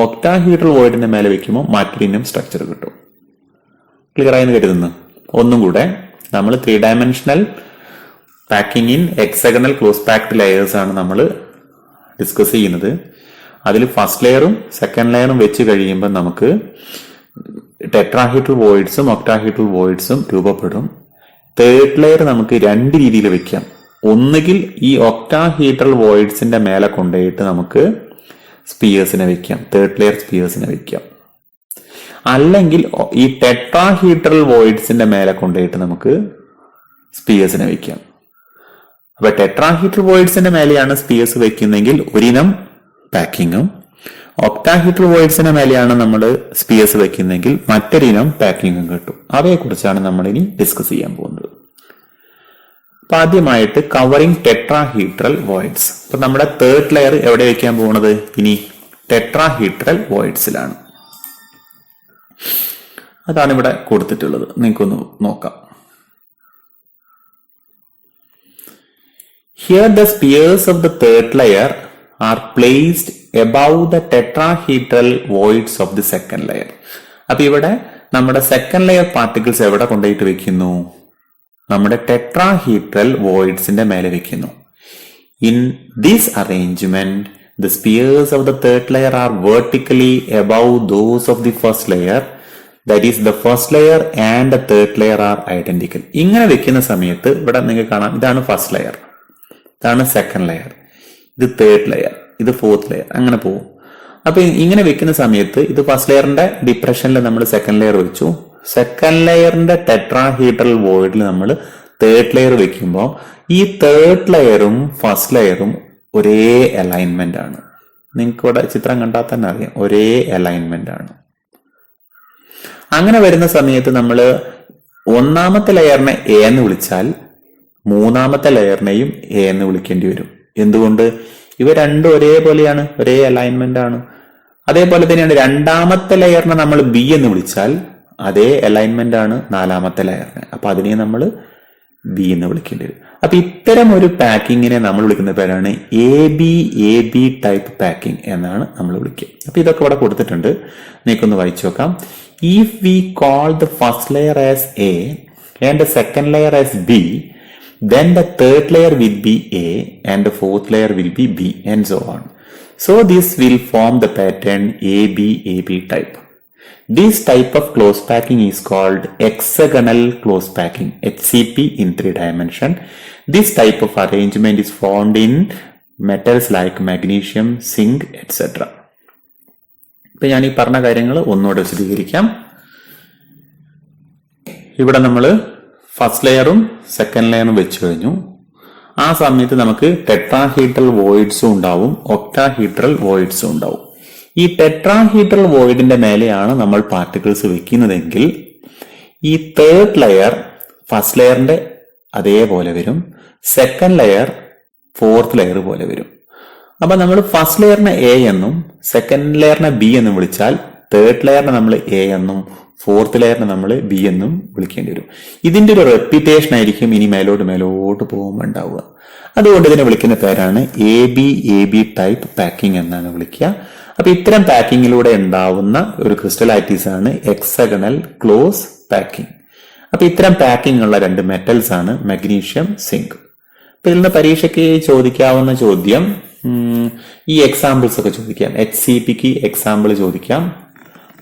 ഒക്ടാഹീഡ്രൽ വോയിഡിന്റെ മേലെ വെക്കുമ്പോൾ മറ്റൊരിനം സ്ട്രക്ചർ കിട്ടും. ക്ലിയർ ആയെന്ന് കരുതുന്നു. ഒന്നും കൂടെ, നമ്മൾ 3-dimensional packing in hexagonal close packed layers ആണ് നമ്മൾ ഡിസ്കസ് ചെയ്യുന്നത്. അതിൽ ഫസ്റ്റ് ലെയറും സെക്കൻഡ് ലെയറും വെച്ച് കഴിയുമ്പോൾ നമുക്ക് ടെട്രാഹീഡ്രൽ വോയിഡ്സും ഒക്ടാഹീഡ്രൽ വോയിഡ്സും രൂപപ്പെടും. തേർഡ് ലെയർ നമുക്ക് രണ്ട് രീതിയിൽ വെക്കാം. ഒന്നുകിൽ ഈ ഒക്ടാഹീഡ്രൽ വോയിഡ്സിന്റെ മേലെ കൊണ്ടുപോയിട്ട് നമുക്ക് സ്പിയേഴ്സിനെ വെക്കാം, തേർഡ് ലെയർ സ്പിയേഴ്സിനെ വെക്കാം. അല്ലെങ്കിൽ ഈ ടെട്രാഹീഡ്രൽ വോയിഡ്സിന്റെ മേലെ കൊണ്ടുപോയിട്ട് നമുക്ക് സ്പിയേഴ്സിനെ വെക്കാം. അപ്പൊ ടെട്രാഹീഡ്രൽ വോയിഡ്സിന്റെ മേലെയാണ് സ്പിയേഴ്സ് വെക്കുന്നെങ്കിൽ ഒരിനം പാക്കിങ്ങും, ഒക്ടാഹീഡ്രൽ വോയിഡ്സിന്റെ മേലെയാണ് നമ്മൾ സ്പിയേഴ്സ് വെക്കുന്നെങ്കിൽ മറ്റൊരിനം പാക്കിങ്ങും കിട്ടും. അവയെ കുറിച്ചാണ് നമ്മൾ ഇനി ഡിസ്കസ് ചെയ്യാൻ പോകുന്നത്. അപ്പൊ ആദ്യമായിട്ട് കവറിംഗ് ടെട്രാഹീഡ്രൽ വോയിഡ്സ്. അപ്പൊ നമ്മുടെ തേർഡ് ലെയർ എവിടെ വെക്കാൻ പോകുന്നത്? ഇനി ടെട്രാഹീഡ്രൽ വോയിഡ്സിലാണ്. അതാണ് ഇവിടെ കൊടുത്തിട്ടുള്ളത്, നിങ്ങൾക്കൊന്ന് നോക്കാം. Here the spheres of the third layer are placed above the tetrahedral voids of the second layer. അപ്പൊ ഇവിടെ നമ്മുടെ സെക്കൻഡ് ലെയർ പാർട്ടിക്കിൾസ് എവിടെ കൊണ്ടുപോയിട്ട് വെക്കുന്നു? നമ്മുടെ ടെട്രാഹീഡ്രൽ വോയിഡ്സിന്റെ മേലെ വെക്കുന്നു. In this arrangement, the spheres of the third layer are vertically above those of the first layer. That is, the first layer and the third layer are identical. ഇങ്ങനെ വെക്കുന്ന സമയത്ത് ഇവിടെ നിങ്ങൾക്ക് കാണാം, ഇതാണ് ഫസ്റ്റ് ലെയർ, ഇതാണ് സെക്കൻഡ് ലെയർ, ഇത് തേർഡ് ലെയർ, ഇത് ഫോർത്ത് ലെയർ, അങ്ങനെ പോകും. അപ്പൊ ഇങ്ങനെ വെക്കുന്ന സമയത്ത് ഇത് ഫസ്റ്റ് ലെയറിന്റെ ഡിപ്രഷനിൽ നമ്മൾ സെക്കൻഡ് ലെയർ വെച്ചു, സെക്കൻഡ് ലെയറിന്റെ ടെട്രാഹീഡ്രൽ വോയിഡിൽ നമ്മൾ തേർഡ് ലെയർ വെക്കുമ്പോൾ ഈ തേർഡ് ലെയറും ഫസ്റ്റ് ലെയറും ഒരേ അലൈൻമെന്റ് ആണ്. നിങ്ങൾക്ക് ഇവിടെ ചിത്രം കണ്ടാൽ തന്നെ അറിയാം, ഒരേ അലൈൻമെന്റ് ആണ്. അങ്ങനെ വരുന്ന സമയത്ത് നമ്മൾ ഒന്നാമത്തെ ലെയറിനെ എ എന്ന് വിളിച്ചാൽ മൂന്നാമത്തെ ലെയറിനെയും എ എന്ന് വിളിക്കേണ്ടി വരും. എന്തുകൊണ്ട്? ഇവ രണ്ടും ഒരേപോലെയാണ്, ഒരേ അലൈൻമെന്റ് ആണ്. അതേപോലെ തന്നെയാണ് രണ്ടാമത്തെ ലെയറിനെ നമ്മൾ ബി എന്ന് വിളിച്ചാൽ അതേ അലൈൻമെന്റ് ആണ് നാലാമത്തെ ലെയറിനെ. അപ്പൊ അതിനെ നമ്മൾ ബി എന്ന് വിളിക്കേണ്ടി വരും. അപ്പൊ ഇത്തരം ഒരു പാക്കിങ്ങിനെ നമ്മൾ വിളിക്കുന്ന പേരാണ് എ ബി ടൈപ്പ് പാക്കിംഗ് എന്നാണ് നമ്മൾ വിളിക്കുക. അപ്പൊ ഇതൊക്കെ ഇവിടെ കൊടുത്തിട്ടുണ്ട്, നിങ്ങൾക്കൊന്ന് വായിച്ചു നോക്കാം. If we call the first layer as A and the second layer as B, then the third layer will be A and the fourth layer will be B, and so on. So this will form the pattern AB type. This type of close packing is called hexagonal close packing, HCP in 3 dimension. This type of arrangement is found in metals like magnesium, zinc, etc. ഇപ്പൊ ഞാൻ ഈ പറഞ്ഞ കാര്യങ്ങൾ ഒന്നുകൂടെ വിശദീകരിക്കാം. ഇവിടെ നമ്മൾ ഫസ്റ്റ് ലെയറും സെക്കൻഡ് ലെയറും വെച്ച് കഴിഞ്ഞു. ആ സമയത്ത് നമുക്ക് ടെട്രാഹീഡ്രൽ വോയിഡ്സും ഉണ്ടാവും, ഒക്ടാഹീഡ്രൽ വോയിഡ്സും ഉണ്ടാവും. ഈ ടെട്രാഹീഡ്രൽ വോയിഡിന്റെ മേലെയാണ് നമ്മൾ പാർട്ടിക്കിൾസ് വെക്കുന്നതെങ്കിൽ ഈ തേർഡ് ലെയർ ഫസ്റ്റ് ലെയറിന്റെ അതേപോലെ വരും, സെക്കൻഡ് ലെയർ ഫോർത്ത് ലെയർ പോലെ വരും. അപ്പൊ നമ്മൾ ഫസ്റ്റ് ലെയറിനെ എ എന്നും സെക്കൻഡ് ലെയറിനെ ബി എന്നും വിളിച്ചാൽ തേർഡ് ലെയറിനെ നമ്മൾ എ എന്നും ഫോർത്ത് ലെയറിനെ നമ്മൾ ബി എന്നും വിളിക്കേണ്ടി വരും. ഇതിന്റെ ഒരു റെപ്പിറ്റേഷൻ ആയിരിക്കും ഇനി മേലോട്ട് പോകുമ്പോൾ ഉണ്ടാവുക. അതുകൊണ്ട് ഇതിനെ വിളിക്കുന്ന പേരാണ് എ ബി ടൈപ്പ് പാക്കിംഗ് എന്നാണ് വിളിക്കുക. അപ്പൊ ഇത്തരം പാക്കിങ്ങിലൂടെ ഉണ്ടാവുന്ന ഒരു ക്രിസ്റ്റലൈറ്റീസ് ആണ് ഹെക്സഗണൽ ക്ലോസ് പാക്കിംഗ്. അപ്പൊ ഇത്തരം പാക്കിംഗ് ഉള്ള രണ്ട് മെറ്റൽസ് ആണ് മഗ്നീഷ്യം, സിങ്ക്. അപ്പൊ ഇതിൽ നിന്ന് പരീക്ഷയ്ക്ക് ചോദിക്കാവുന്ന ചോദ്യം, ഈ എക്സാമ്പിൾസ് ഒക്കെ ചോദിക്കാം. HCPക്ക് എക്സാമ്പിൾ ചോദിക്കാം.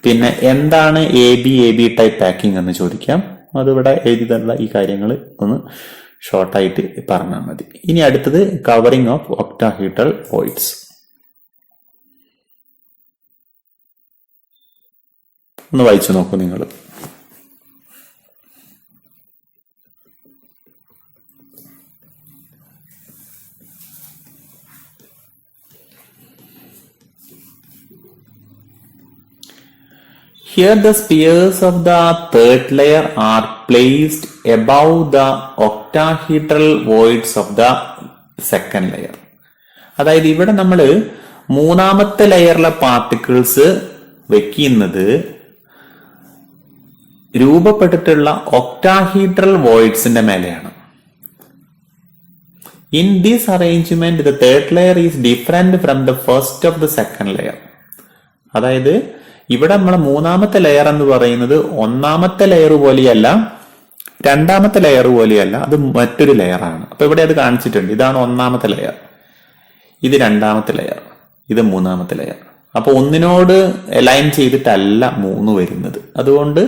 പിന്നെ എന്താണ് AB ടൈപ്പ് പാക്കിംഗ് എന്ന് ചോദിക്കാം. അതിവിടെ എഴുതി തന്ന ഈ കാര്യങ്ങൾ ഒന്ന് ഷോർട്ടായിട്ട് പറഞ്ഞാൽ മതി. ഇനി അടുത്തത് കവറിംഗ് ഓഫ് ഒക്ടാഹീഡ്രൽ വോയിഡ്സ്. ഒന്ന് വായിച്ചു നോക്കൂ നിങ്ങൾ. Here the spheres of the third layer are placed above the octahedral voids of the second layer. അതായത് ഇവിടെ നമ്മൾ മൂന്നാമത്തെ ലെയറിലെ പാർട്ടിക്കിൾസ് വെക്കുന്നത് രൂപപ്പെട്ടിട്ടുള്ള ഒക്ടാഹീഡ്രൽ വോയിഡ്സിന്റെ മേലെയാണ്. In this arrangement the third layer is different from the first of the second layer. അതായത് ഇവിടെ നമ്മളെ മൂന്നാമത്തെ ലെയർ എന്ന് പറയുന്നത് ഒന്നാമത്തെ ലെയർ പോലെയല്ല, രണ്ടാമത്തെ ലെയർ പോലെയല്ല, അത് മറ്റൊരു ലെയർ ആണ്. അപ്പൊ ഇവിടെ അത് കാണിച്ചിട്ടുണ്ട്. ഇതാണ് ഒന്നാമത്തെ ലെയർ, ഇത് രണ്ടാമത്തെ ലെയർ, ഇത് മൂന്നാമത്തെ ലെയർ. അപ്പൊ ഒന്നിനോട് അലൈൻ ചെയ്തിട്ടല്ല 3 വരുന്നത്. അതുകൊണ്ട്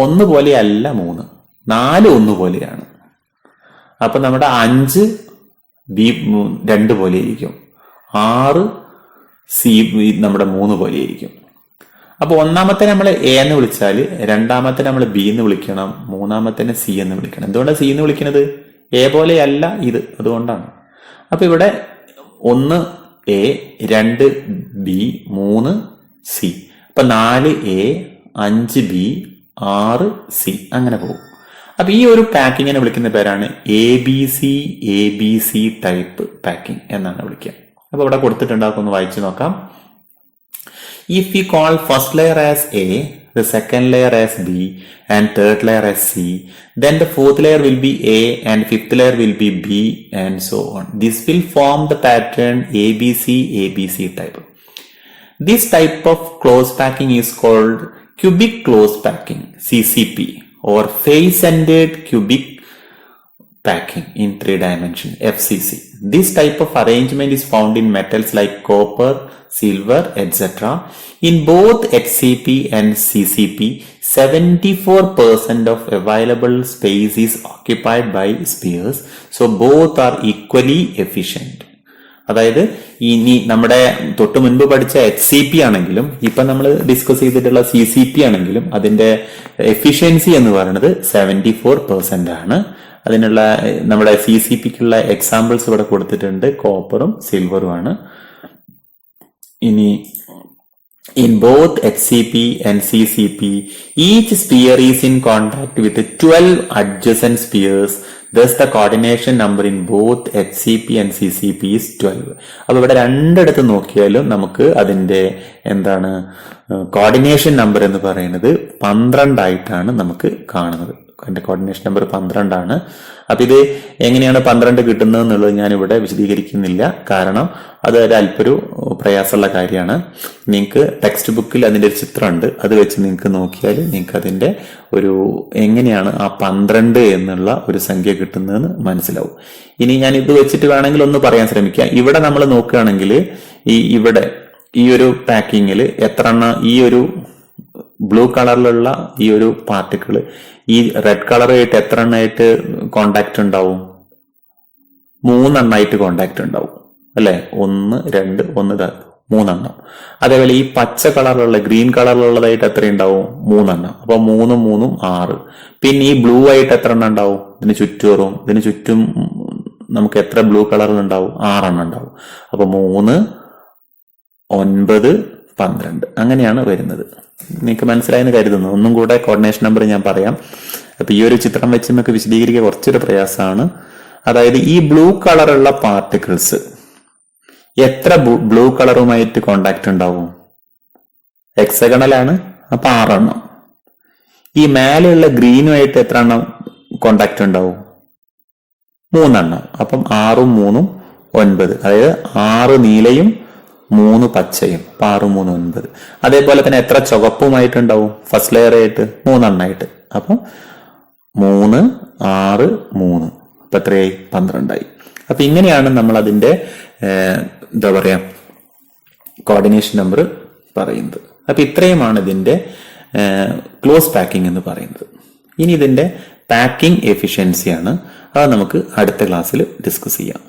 1 പോലെയല്ല 3, 4 1 പോലെയാണ്. അപ്പൊ നമ്മുടെ 5 B 2 പോലെ ഇരിക്കും, 6 C നമ്മുടെ 3 പോലെ ഇരിക്കും. അപ്പൊ ഒന്നാമത്തെ നമ്മൾ A എന്ന് വിളിച്ചാൽ രണ്ടാമത്തെ നമ്മൾ B എന്ന് വിളിക്കണം, മൂന്നാമത്തെ C എന്ന് വിളിക്കണം. എന്തുകൊണ്ടാണ് C എന്ന് വിളിക്കുന്നത്? A പോലെയല്ല ഇത്, അതുകൊണ്ടാണ്. അപ്പൊ ഇവിടെ 1 A, 2 B, 3 C. അപ്പൊ 4 A, 5 B, 6 C, അങ്ങനെ പോകും. അപ്പൊ ഈ ഒരു പാക്കിങ്ങിനെ വിളിക്കുന്ന പേരാണ് ABC ടൈപ്പ് പാക്കിംഗ് എന്നാണ് വിളിക്കുക. അപ്പൊ ഇവിടെ കൊടുത്തിട്ടുണ്ടാക്കും, ഒന്ന് വായിച്ചു നോക്കാം. If we call first layer as A, the second layer as B, and third layer as C, then the fourth layer will be A and fifth layer will be B, and so on. This will form the pattern ABC type. This type of close packing is called cubic close packing, CCP, or face-centered cubic packing in 3 dimensions, FCC. This type of arrangement is found in metals like copper, silver, etc. In both HCP and CCP, 74% of available space is occupied by spheres, so both are equally efficient. അതായത് ഇനി നമ്മുടെ തൊട്ട് മുൻപ് പഠിച്ച HCP ആണെങ്കിലും ഇപ്പൊ നമ്മൾ ഡിസ്കസ് ചെയ്തിട്ടുള്ള CCP ആണെങ്കിലും അതിന്റെ എഫിഷ്യൻസി എന്ന് പറയുന്നത് 74% ആണ്. അതിനുള്ള നമ്മുടെ CCPക്കുള്ള എക്സാമ്പിൾസ് ഇവിടെ കൊടുത്തിട്ടുണ്ട്, കോപ്പറും സിൽവറും ആണ്. ഇനി in both HCP and CCP, each sphere is in contact with 12 adjacent spheres. Thus the coordination number in both HCP and CCP is 12. അപ്പൊ ഇവിടെ രണ്ടിടത്ത് നോക്കിയാലും നമുക്ക് അതിന്റെ എന്താണ് കോർഡിനേഷൻ നമ്പർ എന്ന് പറയുന്നത് 12 ആയിട്ടാണ് നമുക്ക് കാണുന്നത്. അതിന്റെ കോർഡിനേഷൻ നമ്പർ 12 ആണ്. അപ്പൊ ഇത് എങ്ങനെയാണ് 12 കിട്ടുന്നത് എന്നുള്ളത് ഞാൻ ഇവിടെ വിശദീകരിക്കുന്നില്ല, കാരണം അത് അല്പൊരു പ്രയാസമുള്ള കാര്യമാണ്. നിങ്ങൾക്ക് ടെക്സ്റ്റ് ബുക്കിൽ അതിന്റെ ഒരു ചിത്രമുണ്ട്, അത് വെച്ച് നിങ്ങൾക്ക് നോക്കിയാൽ നിങ്ങൾക്ക് അതിന്റെ ഒരു എങ്ങനെയാണ് ആ 12 എന്നുള്ള ഒരു സംഖ്യ കിട്ടുന്നതെന്ന് മനസ്സിലാവും. ഇനി ഞാൻ ഇത് വെച്ചിട്ട് വേണമെങ്കിൽ ഒന്ന് പറയാൻ ശ്രമിക്കാം. ഇവിടെ നമ്മൾ നോക്കുകയാണെങ്കിൽ ഇവിടെ ഈ ഒരു പാക്കിങ്ങിൽ എത്ര എണ്ണം ഈ ഒരു ബ്ലൂ കളറിലുള്ള ഈ ഒരു പാർട്ടിക്കിള് ഈ റെഡ് കളറായിട്ട് എത്ര എണ്ണമായിട്ട് കോണ്ടാക്ട് ഉണ്ടാവും? 3 എണ്ണമായിട്ട് കോണ്ടാക്ട് ഉണ്ടാവും അല്ലെ? 1 2 1 3 എണ്ണം. അതേപോലെ ഈ പച്ച കളറിലുള്ള ഗ്രീൻ കളറിലുള്ളതായിട്ട് എത്ര ഉണ്ടാവും? 3 എണ്ണം. അപ്പൊ 3 3 6. പിന്നെ ഈ ബ്ലൂ ആയിട്ട് എത്ര എണ്ണം ഉണ്ടാവും? ഇതിന് ചുറ്റും നമുക്ക് എത്ര ബ്ലൂ കളറിൽ ഉണ്ടാവും? 6 എണ്ണം ഉണ്ടാവും. അപ്പൊ 3 9 12 അങ്ങനെയാണ് വരുന്നത്. നിങ്ങൾക്ക് മനസ്സിലായെന്ന് കരുതുന്നു. ഒന്നും കൂടെ കോർഡിനേഷൻ നമ്പർ ഞാൻ പറയാം. അപ്പൊ ഈ ഒരു ചിത്രം വെച്ച് നമുക്ക് വിശദീകരിക്കുക കുറച്ചൊരു പ്രയാസമാണ്. അതായത് ഈ ബ്ലൂ കളറുള്ള പാർട്ടിക്കിൾസ് എത്ര ബ്ലൂ കളറുമായിട്ട് കോണ്ടാക്ട് ഉണ്ടാവും? ഹെക്സഗണലാണ്, അപ്പൊ 6 എണ്ണം. ഈ മേലെയുള്ള ഗ്രീനുമായിട്ട് എത്ര എണ്ണം കോണ്ടാക്ട് ഉണ്ടാവും? 3 എണ്ണം. അപ്പം 6 ഉം 3 ഉം 9. അതായത് 6 നീലയും 3 പച്ചയും, അപ്പൊ 6 3 9. അതേപോലെ തന്നെ എത്ര ചുവപ്പുമായിട്ടുണ്ടാവും? ഫസ്റ്റ് ലെയർ ആയിട്ട് 3 എണ്ണായിട്ട്. അപ്പൊ 3 6 3, അപ്പൊ എത്രയായി? 12ആയി. അപ്പൊ ഇങ്ങനെയാണ് നമ്മൾ അതിന്റെ എന്താ പറയാ കോർഡിനേഷൻ നമ്പർ പറയുന്നത്. അപ്പൊ ഇത്രയുമാണ് ഇതിന്റെ ക്ലോസ് പാക്കിംഗ് എന്ന് പറയുന്നത്. ഇനി ഇതിന്റെ പാക്കിംഗ് എഫിഷ്യൻസിയാണ്, അത് നമുക്ക് അടുത്ത ക്ലാസ്സിൽ ഡിസ്കസ് ചെയ്യാം.